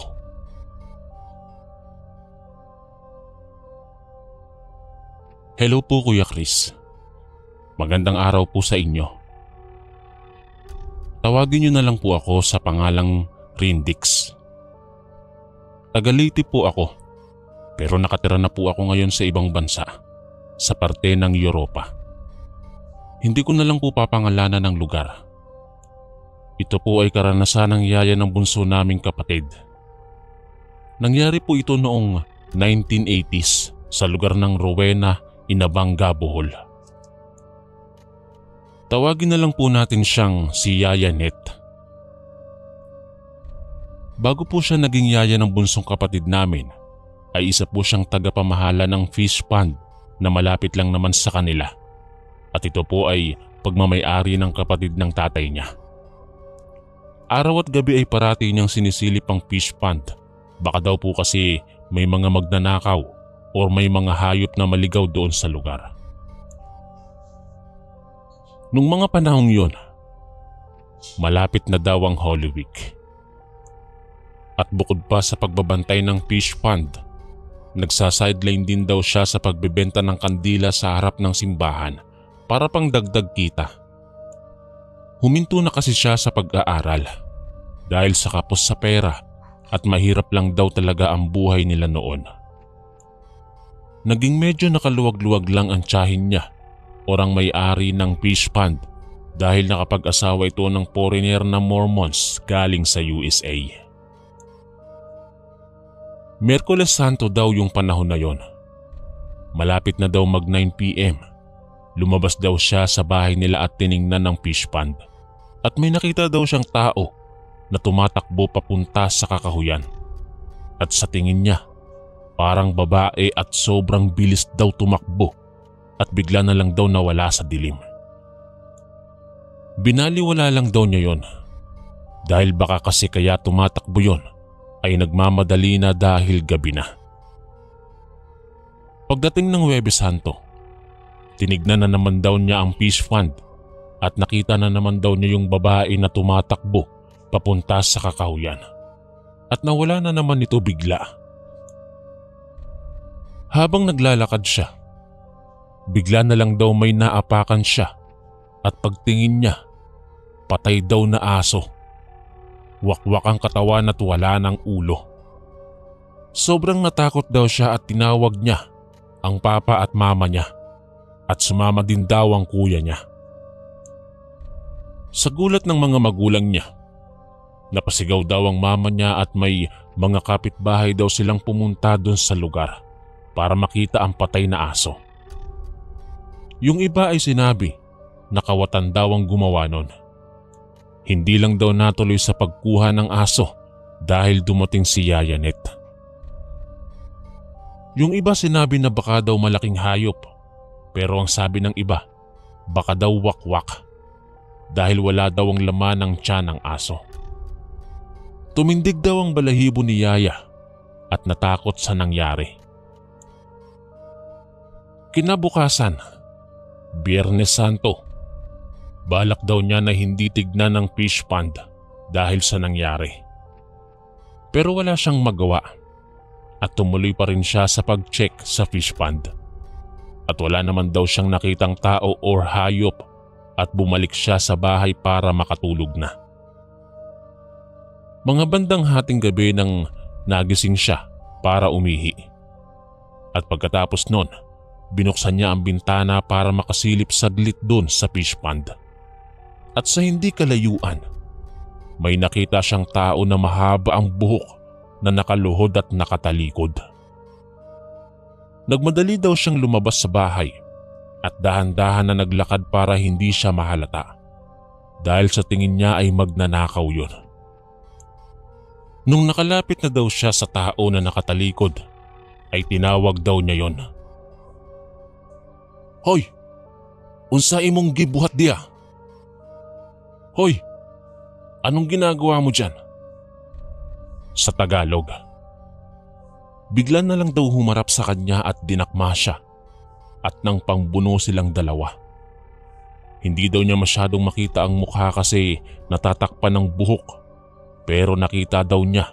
Hello po, Kuya Chris. Magandang araw po sa inyo. Tawagin niyo na lang po ako sa pangalang Rindix. Taga-Leyte po ako, pero nakatira na po ako ngayon sa ibang bansa, sa parte ng Europa. Hindi ko na lang po papangalanan ng lugar. Ito po ay karanasan ng yaya ng bunso naming kapatid. Nangyari po ito noong 1980s sa lugar ng Rowena, Inabanga, Bohol. Tawagin na lang po natin siyang si Yaya Net. Bago po siya naging yaya ng bunsong kapatid namin, ay isa po siyang tagapamahala ng fish pond na malapit lang naman sa kanila. At ito po ay pagmamay-ari ng kapatid ng tatay niya. Araw at gabi ay parati niyang sinisilip ang fish pond. Baka daw po kasi may mga magnanakaw o may mga hayop na maligaw doon sa lugar. Nung mga panahong yun, malapit na daw ang Holy Week. At bukod pa sa pagbabantay ng fish pond, nagsasideline din daw siya sa pagbebenta ng kandila sa harap ng simbahan para pang dagdag kita. Huminto na kasi siya sa pag-aaral dahil sa kapos sa pera at mahirap lang daw talaga ang buhay nila noon. Naging medyo nakaluwag-luwag lang ang tiyahin niya, orang may-ari ng fish pond, dahil nakapag-asawa ito ng foreigner na Mormons galing sa USA. Miyerkules Santo daw yung panahon na yon. Malapit na daw mag 9 PM. Lumabas daw siya sa bahay nila at tiningnan ng fish pond. At may nakita daw siyang tao na tumatakbo papunta sa kakahuyan. At sa tingin niya, parang babae at sobrang bilis daw tumakbo at bigla na lang daw nawala sa dilim. Binaliwala lang daw niya yon dahil baka kasi kaya tumatakbo yon ay nagmamadali na dahil gabi na. Pagdating ng Huwebes Santo, tinignan na naman daw niya ang fish pond at nakita na naman daw niya yung babae na tumatakbo papunta sa kakahuyan at nawala na naman ito bigla. Habang naglalakad siya, bigla na lang daw may naapakan siya at pagtingin niya, patay daw na aso. Wakwak ang katawan at wala ng ulo. Sobrang natakot daw siya at tinawag niya ang papa at mama niya at sumama din daw ang kuya niya. Sa gulat ng mga magulang niya, napasigaw daw ang mama niya at may mga kapitbahay daw silang pumunta doon sa lugar para makita ang patay na aso. Yung iba ay sinabi na kawatan daw ang gumawa nun. Hindi lang daw natuloy sa pagkuha ng aso dahil dumating si Yayanet. Yung iba sinabi na baka daw malaking hayop, pero ang sabi ng iba, baka daw wakwak dahil wala daw ang laman ng tiyan ng aso. Tumindig daw ang balahibo ni Yaya at natakot sa nangyari. Kinabukasan, Biyernes Santo, balak daw niya na hindi tignan ng fish pond dahil sa nangyari. Pero wala siyang magawa at tumuloy pa rin siya sa pag-check sa fish pond. At wala naman daw siyang nakitang tao or hayop at bumalik siya sa bahay para makatulog na. Mga bandang hating gabi nang nagising siya para umihi. At pagkatapos nun, binuksan niya ang bintana para makasilip saglit doon sa fish pond. At sa hindi kalayuan, may nakita siyang tao na mahaba ang buhok na nakaluhod at nakatalikod. Nagmadali daw siyang lumabas sa bahay at dahan-dahan na naglakad para hindi siya mahalata dahil sa tingin niya ay magnanakaw yun. Nung nakalapit na daw siya sa tao na nakatalikod, ay tinawag daw niya yon. "Hoy! Unsa imong gibuhat diya? Hoy! Anong ginagawa mo dyan?" Sa Tagalog. Bigla na lang daw humarap sa kanya at dinakma siya at nang pangbuno silang dalawa. Hindi daw niya masyadong makita ang mukha kasi natatakpan ng buhok, pero nakita daw niya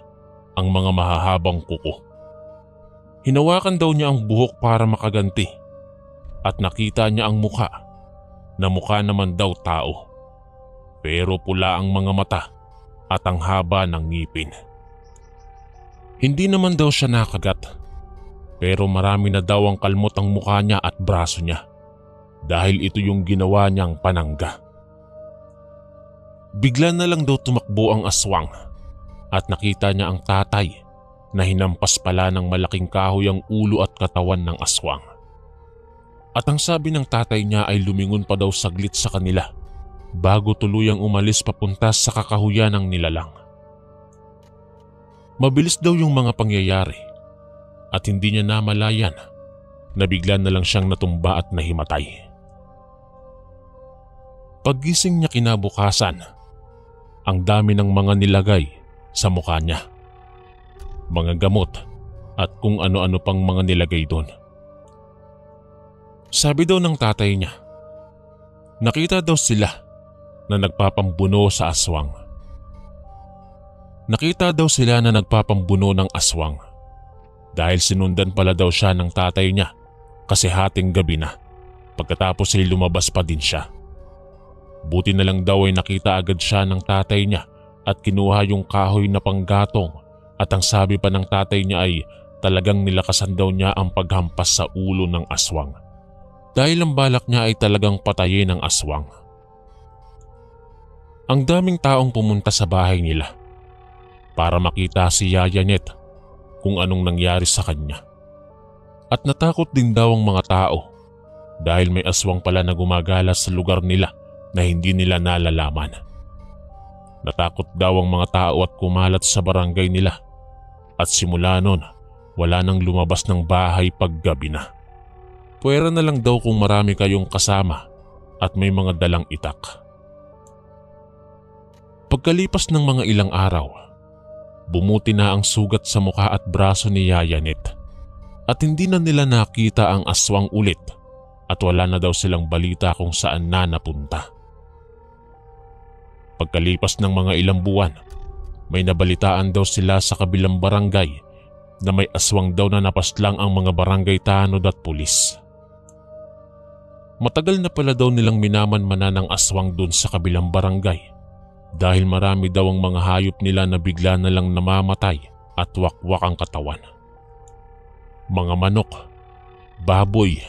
ang mga mahahabang kuko. Hinawakan daw niya ang buhok para makaganti at nakita niya ang mukha na mukha naman daw tao, pero pula ang mga mata at ang haba ng ngipin. Hindi naman daw siya nakagat, pero marami na daw ang kalmot ang mukha niya at braso niya dahil ito yung ginawa niyang panangga. Bigla na lang daw tumakbo ang aswang at nakita niya ang tatay na hinampas pala ng malaking kahoy ang ulo at katawan ng aswang. At ang sabi ng tatay niya ay lumingon pa daw saglit sa kanila bago tuluyang umalis papunta sa kakahuyan ng nilalang. Mabilis daw yung mga pangyayari at hindi niya namalayan na bigla na lang siyang natumba at nahimatay. Paggising niya kinabukasan, ang dami ng mga nilagay sa mukha niya. Mga gamot at kung ano-ano pang mga nilagay doon. Sabi daw ng tatay niya, nakita daw sila na nagpapambuno sa aswang. Nakita daw sila na nagpapambuno ng aswang dahil sinundan pala daw siya ng tatay niya kasi hating gabi na. Pagkatapos ay lumabas pa din siya. Buti na lang daw ay nakita agad siya ng tatay niya at kinuha yung kahoy na panggatong at ang sabi pa ng tatay niya ay talagang nilakasan daw niya ang paghampas sa ulo ng aswang. Dahil ang balak niya ay talagang patayin ang aswang. Ang daming taong pumunta sa bahay nila para makita si Yaya Net kung anong nangyari sa kanya. At natakot din daw ang mga tao dahil may aswang pala na gumagala sa lugar nila na hindi nila nalalaman. Natakot daw ang mga tao at kumalat sa barangay nila at simula nun wala nang lumabas ng bahay paggabi na. Puwera na lang daw kung marami kayong kasama at may mga dalang itak. Pagkalipas ng mga ilang araw, bumuti na ang sugat sa mukha at braso ni Yaya Net at hindi na nila nakita ang aswang ulit at wala na daw silang balita kung saan na napunta. Pagkalipas ng mga ilang buwan, may nabalitaan daw sila sa kabilang barangay na may aswang daw na napaslang ang mga barangay tanod at pulis. Matagal na pala daw nilang minamanmana ng aswang dun sa kabilang barangay dahil marami daw ang mga hayop nila na bigla na lang namamatay at wakwak ang katawan. Mga manok, baboy,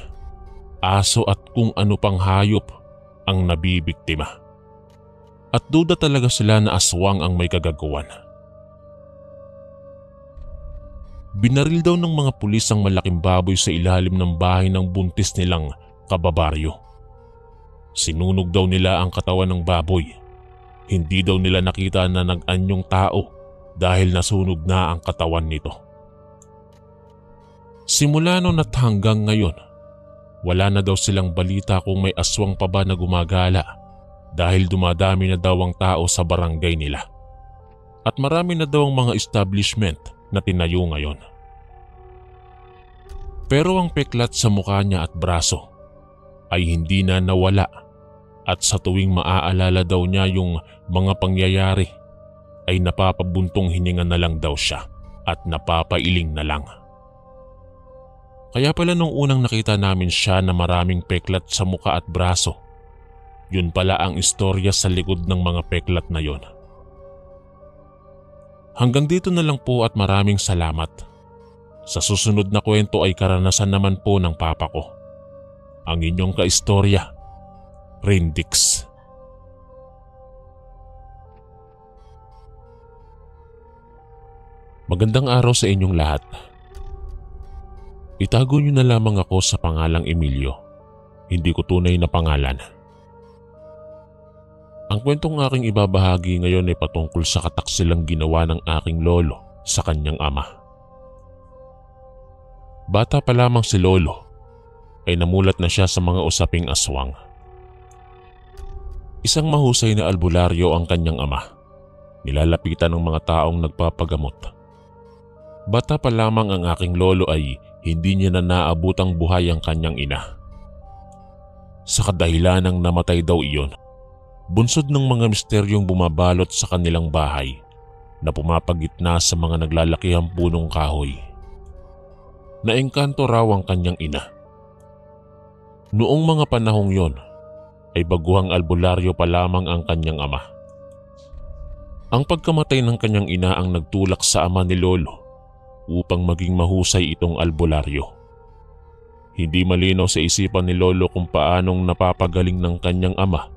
aso at kung ano pang hayop ang nabibiktima. At duda talaga sila na aswang ang may kagagawan. Binaril daw ng mga pulis ang malaking baboy sa ilalim ng bahay ng buntis nilang kababaryo. Sinunog daw nila ang katawan ng baboy. Hindi daw nila nakita na nag-anyong tao dahil nasunog na ang katawan nito. Simula noon at hanggang ngayon, wala na daw silang balita kung may aswang pa ba na gumagala dahil dumadami na daw ang tao sa barangay nila. At marami na daw ang mga establishment na tinayo ngayon. Pero ang peklat sa mukha niya at braso ay hindi na nawala at sa tuwing maaalala daw niya yung mga pangyayari ay napapabuntong hininga na lang daw siya at napapailing na lang. Kaya pala nung unang nakita namin siya na maraming peklat sa mukha at braso, yun pala ang istorya sa likod ng mga peklat na yon. Hanggang dito na lang po at maraming salamat. Sa susunod na kwento ay karanasan naman po ng papa ko. Ang inyong kaistorya, Rindix. Magandang araw sa inyong lahat. Itago niyo na lamang ako sa pangalang Emilio. Hindi ko tunay na pangalan. Ang kwentong aking ibabahagi ngayon ay patungkol sa kataksilang ginawa ng aking lolo sa kanyang ama. Bata pa lamang si lolo ay namulat na siya sa mga usaping aswang. Isang mahusay na albularyo ang kanyang ama. Nilalapitan ng mga taong nagpapagamot. Bata pa lamang ang aking lolo ay hindi niya na naabutang buhay ang kanyang ina. Sa kadahilan ng namatay daw iyon, bunsod ng mga misteryong bumabalot sa kanilang bahay na pumapagitna sa mga naglalakihang punong kahoy. Naengkanto raw ang kanyang ina. Noong mga panahong yon, ay baguhang albularyo pa lamang ang kanyang ama. Ang pagkamatay ng kanyang ina ang nagtulak sa ama ni lolo upang maging mahusay itong albularyo. Hindi malinaw sa isipan ni lolo kung paanong napapagaling ng kanyang ama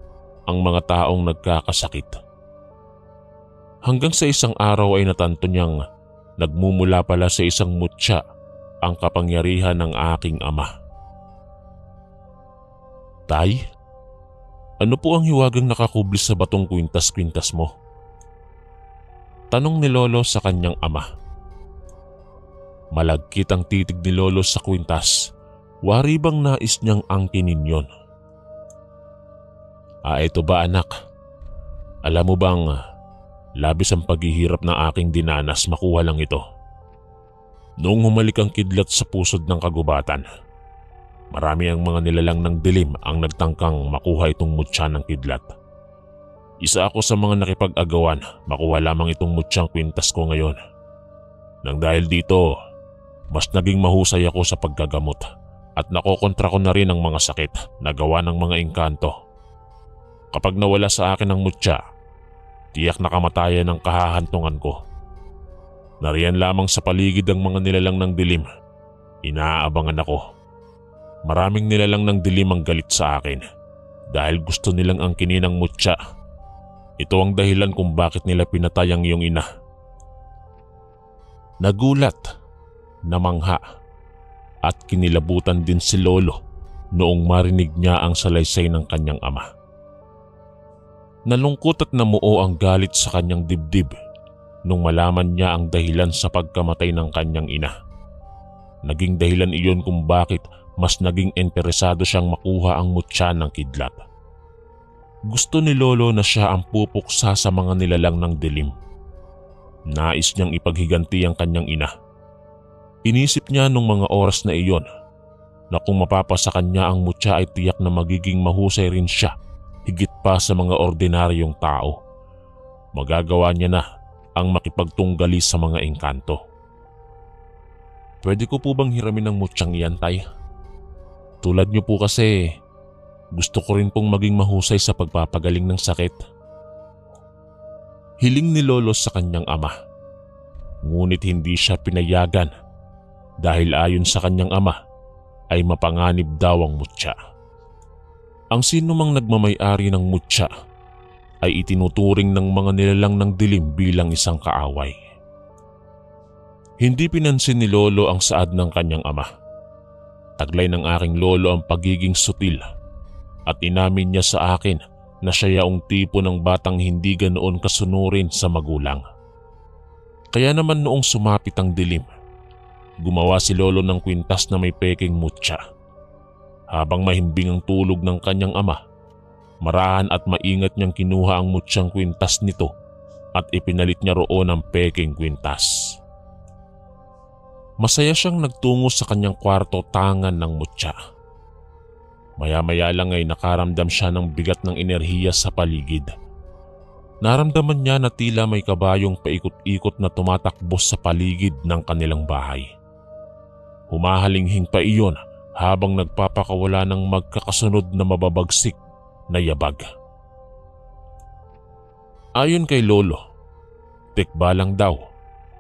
ang mga taong nagkakasakit. Hanggang sa isang araw ay natanto niyang nagmumula pala sa isang mutya ang kapangyarihan ng aking ama. Tay, ano po ang hiwagang nakakublis sa batong kwintas-kwintas mo? Tanong ni lolo sa kanyang ama. Malagkit ang titig ni lolo sa kwintas. Wari bang nais niyang angkinin yon? Ito ba anak? Alam mo bang labis ang paghihirap ng aking dinanas makuha lang ito? Noong humalik ang kidlat sa pusod ng kagubatan, marami ang mga nilalang ng dilim ang nagtangkang makuha itong mutya ng kidlat. Isa ako sa mga nakipag-agawan, makuha lamang itong mutyang kwintas ko ngayon. Nang dahil dito, mas naging mahusay ako sa paggagamot at nakokontra ko na rin ang mga sakit na gawa ng mga engkanto. Kapag nawala sa akin ang mutya, tiyak na kamatayan ang kahahantungan ko. Nariyan lamang sa paligid ang mga nilalang ng dilim. Inaabangan ako. Maraming nilalang ng dilim ang galit sa akin dahil gusto nilang angkinin ang mutya. Ito ang dahilan kung bakit nila pinatay ang iyong ina. Nagulat, namangha, at kinilabutan din si Lolo noong marinig niya ang salaysay ng kanyang ama. Nalungkot at namuo ang galit sa kanyang dibdib nung malaman niya ang dahilan sa pagkamatay ng kanyang ina. Naging dahilan iyon kung bakit mas naging interesado siyang makuha ang mutya ng kidlat. Gusto ni Lolo na siya ang pupuksa sa mga nilalang ng dilim. Nais niyang ipaghiganti ang kanyang ina. Inisip niya nung mga oras na iyon na kung mapapasa kanya ang mutya ay tiyak na magiging mahusay rin siya higit pa sa mga ordinaryong tao. Magagawa niya na ang makipagtunggali sa mga engkanto. Pwede ko po bang hiramin ang mutyang iyan, Tay? Tulad niyo po kasi, gusto ko rin pong maging mahusay sa pagpapagaling ng sakit. Hiling ni Lolo sa kanyang ama. Ngunit hindi siya pinayagan dahil ayon sa kanyang ama ay mapanganib daw ang mutya. Ang sino mang nagmamay-ari ng mutya ay itinuturing ng mga nilalang ng dilim bilang isang kaaway. Hindi pinansin ni Lolo ang saad ng kanyang ama. Taglay ng aking lolo ang pagiging sutil at inamin niya sa akin na siya yaong tipo ng batang hindi ganoon kasunurin sa magulang. Kaya naman noong sumapit ang dilim, gumawa si Lolo ng kwintas na may peking mutya. Habang mahimbing ang tulog ng kanyang ama, marahan at maingat niyang kinuha ang mutyang kwintas nito at ipinalit niya roon ang peking kwintas. Masaya siyang nagtungo sa kanyang kwarto tangan ng mutya. Maya-maya lang ay nakaramdam siya ng bigat ng enerhiya sa paligid. Naramdaman niya na tila may kabayong paikot-ikot na tumatakbo sa paligid ng kanilang bahay. Humahalinghing pa iyon habang nagpapakawala ng magkakasunod na mababagsik na yabag. Ayon kay Lolo, tikba lang daw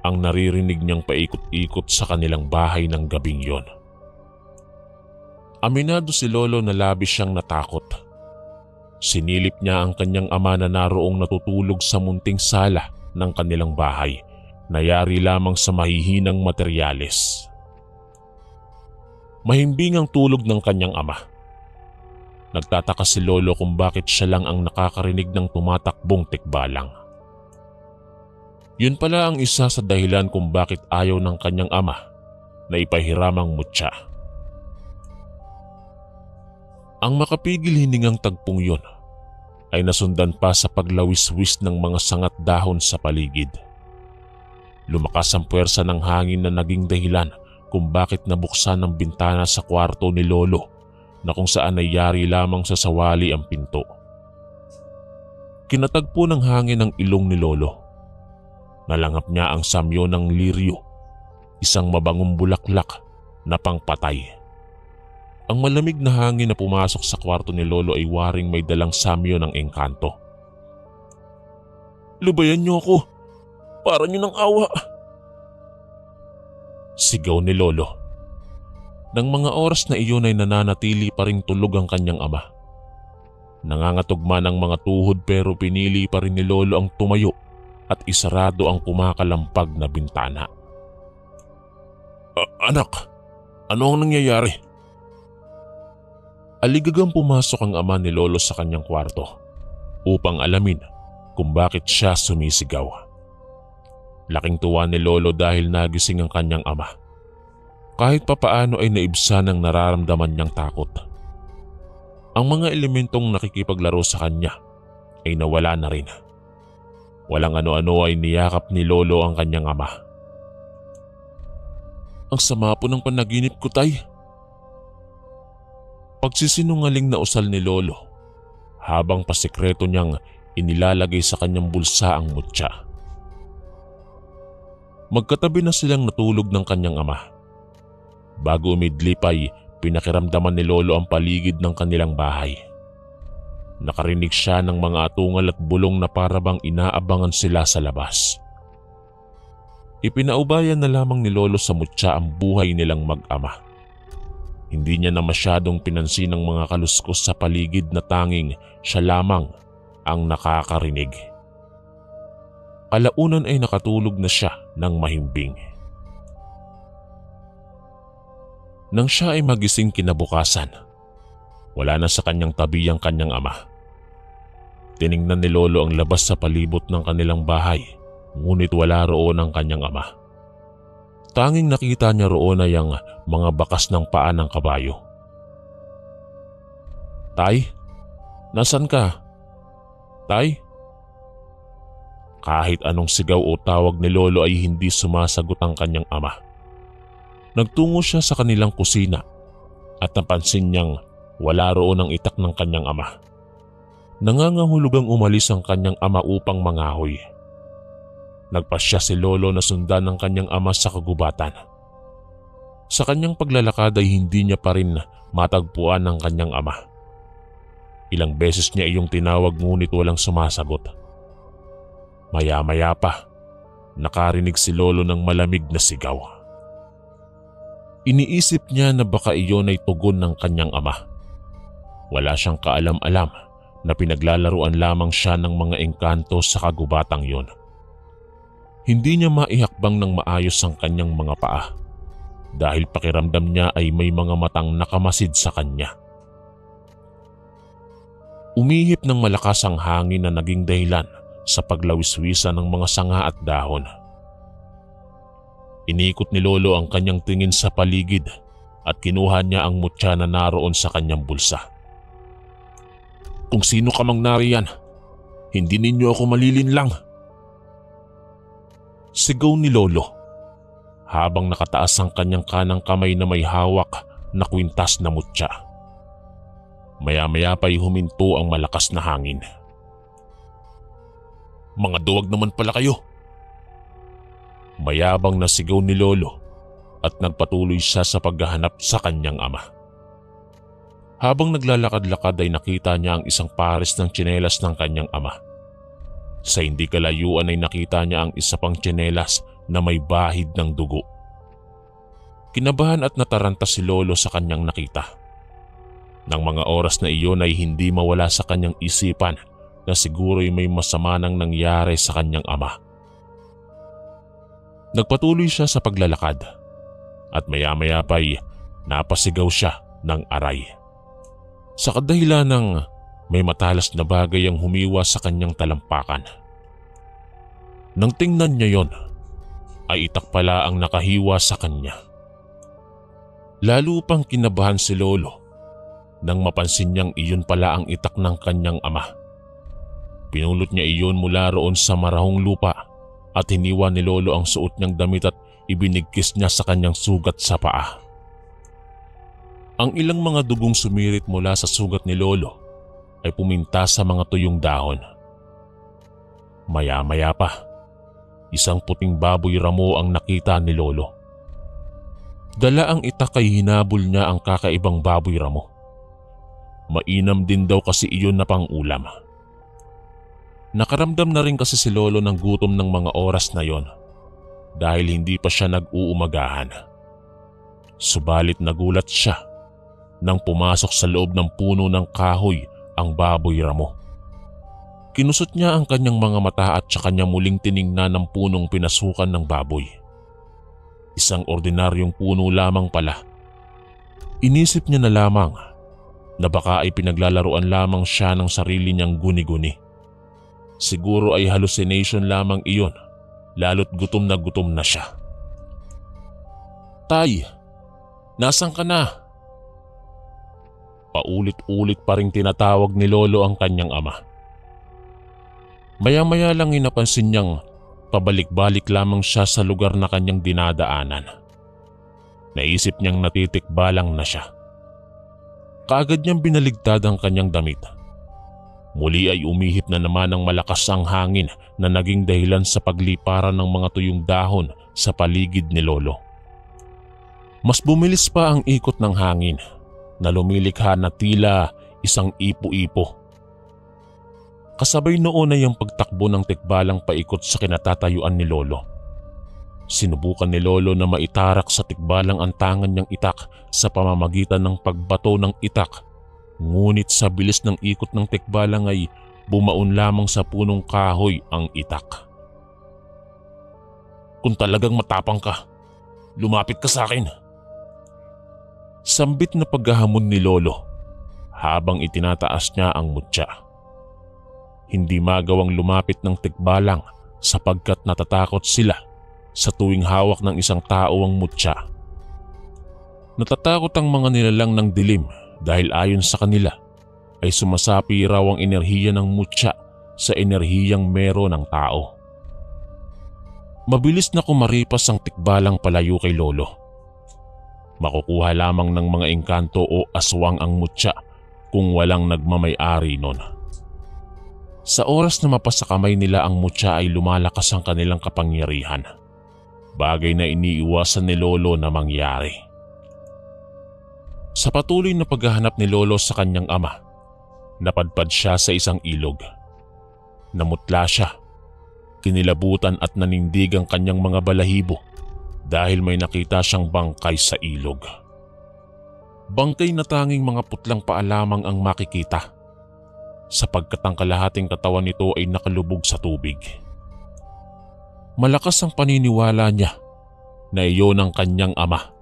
ang naririnig niyang paikot-ikot sa kanilang bahay ng gabing yon. Aminado si Lolo na labis siyang natakot. Sinilip niya ang kanyang ama na naroong natutulog sa munting sala ng kanilang bahay na yari lamang sa mahihinang materyales. Mahimbing ang tulog ng kanyang ama. Nagtataka si Lolo kung bakit siya lang ang nakakarinig ng tumatakbong tikbalang. Yun pala ang isa sa dahilan kung bakit ayaw ng kanyang ama na ipahiramang mutya. Ang makapigil hiningang tagpong yun ay nasundan pa sa paglawis-wis ng mga sangat dahon sa paligid. Lumakas ang puwersa ng hangin na naging dahilan kung bakit nabuksan ang bintana sa kwarto ni Lolo na kung saan ay yari lamang sa sawali ang pinto. Kinatagpo ng hangin ang ilong ni Lolo. Nalangap niya ang samyo ng liryo, isang mabangong bulaklak na pangpatay. Ang malamig na hangin na pumasok sa kwarto ni Lolo ay waring may dalang samyo ng engkanto. "Lubayan niyo ako! Para niyo ng awa!" Sigaw ni Lolo. Nang mga oras na iyon ay nananatili pa ring tulog ang kanyang ama. Nangangatog man ang mga tuhod pero pinili pa rin ni Lolo ang tumayo at isarado ang kumakalampag na bintana. Anak, ano ang nangyayari?" Aligagang pumasok ang ama ni Lolo sa kanyang kwarto upang alamin kung bakit siya sumisigaw. Laking tuwa ni Lolo dahil nagising ang kanyang ama. Kahit papaano ay naibsan ang nararamdaman niyang takot. Ang mga elementong nakikipaglaro sa kanya ay nawala na rin. Walang ano-ano ay niyakap ni Lolo ang kanyang ama. "Ang sama po ng panaginip ko, Tay." Pagsisinungaling na usal ni Lolo habang pasikreto niyang inilalagay sa kanyang bulsa ang mutya. Magkatabi na silang natulog ng kanyang ama. Bago umidlip ay pinakiramdaman ni Lolo ang paligid ng kanilang bahay. Nakarinig siya ng mga atungal at bulong na parabang inaabangan sila sa labas. Ipinaubayan na lamang ni Lolo sa mutya ang buhay nilang mag-ama. Hindi niya na masyadong pinansin ang mga kaluskos sa paligid na tanging siya lamang ang nakakarinig. Alaunan ay nakatulog na siya ng mahimbing. Nang siya ay magising kinabukasan, wala na sa kanyang tabi ang kanyang ama. Tiningnan ni Lolo ang labas sa palibot ng kanilang bahay, ngunit wala roon ang kanyang ama. Tanging nakita niya roon ay ang mga bakas ng paa ng kabayo. "Tay, nasan ka? Tay?" Kahit anong sigaw o tawag ni Lolo ay hindi sumasagot ang kanyang ama. Nagtungo siya sa kanilang kusina at napansin niyang wala roon ang itak ng kanyang ama. Nangangahulugang umalis ang kanyang ama upang mangahoy. Nagpasya si Lolo na sundan ng kanyang ama sa kagubatan. Sa kanyang paglalakad ay hindi niya pa rin matagpuan ang kanyang ama. Ilang beses niya iyong tinawag ngunit walang sumasagot. Maya-maya pa, nakarinig si Lolo ng malamig na sigaw. Iniisip niya na baka iyon ay tugon ng kanyang ama. Wala siyang kaalam-alam na pinaglalaruan lamang siya ng mga engkanto sa kagubatang yon. Hindi niya maihakbang ng maayos ang kanyang mga paa dahil pakiramdam niya ay may mga matang nakamasid sa kanya. Umihip ng malakas ang hangin na naging dahilan sa paglawiswisan ng mga sanga at dahon. Inikot ni Lolo ang kanyang tingin sa paligid at kinuha niya ang mutya na naroon sa kanyang bulsa. "Kung sino ka mang nariyan, hindi ninyo ako malilinlang!" Sigaw ni Lolo habang nakataas ang kanyang kanang kamay na may hawak na kwintas na mutya. Maya-maya pa'y huminto ang malakas na hangin. "Mga duwag naman pala kayo!" Mayabang na sigaw ni Lolo at nagpatuloy siya sa paghahanap sa kanyang ama. Habang naglalakad-lakad ay nakita niya ang isang pares ng tsinelas ng kanyang ama. Sa hindi kalayuan ay nakita niya ang isa pang tsinelas na may bahid ng dugo. Kinabahan at nataranta si Lolo sa kanyang nakita. Nang mga oras na iyon ay hindi mawala sa kanyang isipan na siguro'y may masama nang nangyari sa kanyang ama. Nagpatuloy siya sa paglalakad at maya-maya pa'y napasigaw siya ng aray. Sa kadahilan ng may matalas na bagay ang humiwa sa kanyang talampakan. Nang tingnan niya yon, ay itak pala ang nakahiwa sa kanya. Lalo pang kinabahan si Lolo nang mapansin niyang iyon pala ang itak ng kanyang ama. Pinulot niya iyon mula roon sa marahong lupa at hiniwa ni Lolo ang suot niyang damit at ibinigkis niya sa kanyang sugat sa paa. Ang ilang mga dugong sumirit mula sa sugat ni Lolo ay puminta sa mga tuyong dahon. Maya-maya pa, isang puting baboy ramo ang nakita ni Lolo. Dala ang itak ay hinabol niya ang kakaibang baboy ramo. Mainam din daw kasi iyon na pang-ulam. Nakaramdam na rin kasi si Lolo ng gutom ng mga oras na yon dahil hindi pa siya nag-uumagahan. Subalit nagulat siya nang pumasok sa loob ng puno ng kahoy ang baboy ramo. Kinusot niya ang kanyang mga mata at saka niya muling tiningnan ng punong pinasukan ng baboy. Isang ordinaryong puno lamang pala. Inisip niya na lamang na baka ay pinaglalaruan lamang siya ng sarili niyang guni-guni. Siguro ay hallucination lamang iyon, lalo't gutom na siya. "Tay, nasan ka na?" Paulit-ulit pa ring tinatawag ni Lolo ang kanyang ama. Maya-maya lang napansin niyang pabalik-balik lamang siya sa lugar na kanyang dinadaanan. Naisip niyang natitikbalang na siya. Kaagad niyang binaligtad ang kanyang damit. Muli ay umihip na naman ng malakas ang hangin na naging dahilan sa pagliparan ng mga tuyong dahon sa paligid ni Lolo. Mas bumilis pa ang ikot ng hangin na lumilikha na tila isang ipo-ipo. Kasabay noon ay ang pagtakbo ng tikbalang paikot sa kinatatayuan ni Lolo. Sinubukan ni Lolo na maitarak sa tikbalang ang tangan niyang itak sa pamamagitan ng pagbato ng itak. Ngunit sa bilis ng ikot ng tikbalang ay bumaon lamang sa punong kahoy ang itak. "Kung talagang matapang ka, lumapit ka sa akin." Sambit na paghahamon ni Lolo habang itinataas niya ang mutya. Hindi magawang lumapit ng tikbalang sapagkat natatakot sila sa tuwing hawak ng isang tao ang mutya. Natatakot ang mga nilalang ng dilim dahil ayon sa kanila ay sumasapi raw ang enerhiya ng mutya sa enerhiyang meron ng tao. Mabilis na kumaripas ang tikbalang palayo kay Lolo. Makukuha lamang ng mga engkanto o aswang ang mutya kung walang nagmamay-ari nun. Sa oras na mapasa kamay nila ang mutya ay lumalakas ang kanilang kapangyarihan. Bagay na iniiwasan ni Lolo na mangyari. Sa patuloy na paghahanap ni Lolo sa kanyang ama, napadpad siya sa isang ilog. Namutla siya, kinilabutan at nanindig ang kanyang mga balahibo dahil may nakita siyang bangkay sa ilog. Bangkay na tanging mga putlang paa lamang ang makikita, sapagkat ang kalahating katawan nito ay nakalubog sa tubig. Malakas ang paniniwala niya na iyon ang kanyang ama.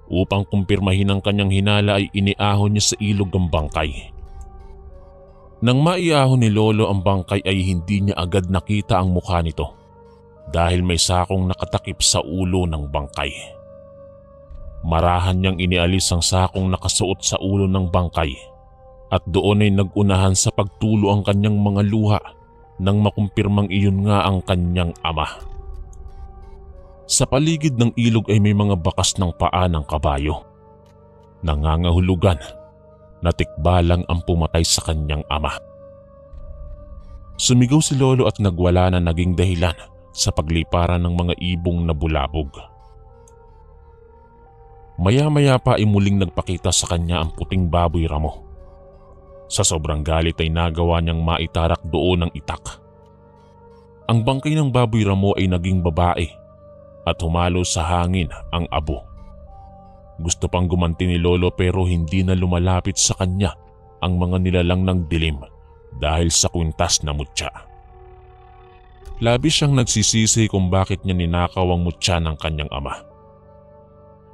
Upang kumpirmahin ang kanyang hinala ay iniahon niya sa ilog ang bangkay. Nang maiahon ni Lolo ang bangkay ay hindi niya agad nakita ang mukha nito dahil may sakong nakatakip sa ulo ng bangkay. Marahan niyang inialis ang sakong nakasuot sa ulo ng bangkay at doon ay nagunahan sa pagtulo ang kanyang mga luha nang makumpirmang iyon nga ang kanyang ama. Sa paligid ng ilog ay may mga bakas ng paa ng kabayo. Nangangahulugan na tikbalang ang pumatay sa kanyang ama. Sumigaw si Lolo at nagwala na naging dahilan sa pagliparan ng mga ibong na bulabog. Maya-maya pa ay muling nagpakita sa kanya ang puting baboy ramo. Sa sobrang galit ay nagawa niyang maitarak doon ang itak. Ang bangkay ng baboy ramo ay naging babae at humalo sa hangin ang abo. Gusto pang gumanti ni Lolo pero hindi na lumalapit sa kanya ang mga nilalang ng dilim dahil sa kwintas na mutya. Labis siyang nagsisisi kung bakit niya ninakaw ang mutya ng kanyang ama.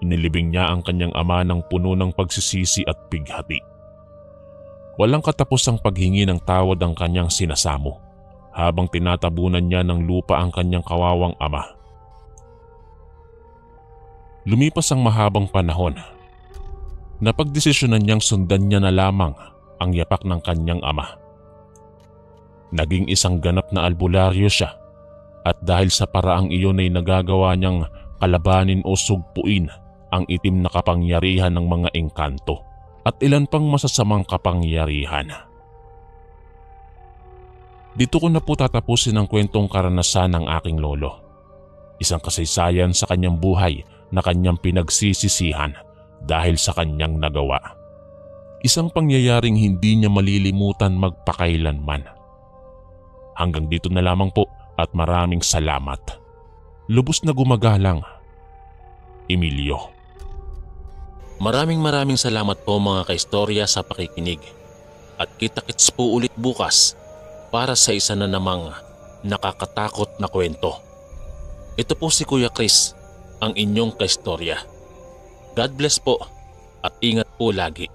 Inilibing niya ang kanyang ama ng puno ng pagsisisi at pighati. Walang katapusang paghingi ng tawad ang kanyang sinasamo habang tinatabunan niya ng lupa ang kanyang kawawang ama. Lumipas ang mahabang panahon. Napagdesisyonan niyang sundan niya na lamang ang yapak ng kanyang ama. Naging isang ganap na albularyo siya at dahil sa paraang iyon ay nagagawa niyang kalabanin o sugpuin ang itim na kapangyarihan ng mga engkanto at ilan pang masasamang kapangyarihan. Dito ko na po tatapusin ang kwentong karanasan ng aking lolo. Isang kasaysayan sa kanyang buhay na kanyang pinagsisisihan dahil sa kanyang nagawa. Isang pangyayaring hindi niya malilimutan magpakailanman. Hanggang dito na lamang po at maraming salamat. Lubos na gumagalang, Emilio. Maraming salamat po mga kaistorya sa pakikinig. At kita-kits po ulit bukas para sa isa na namang nakakatakot na kwento. Ito po si Kuya Chris, ang inyong kaistorya. God bless po at ingat po lagi.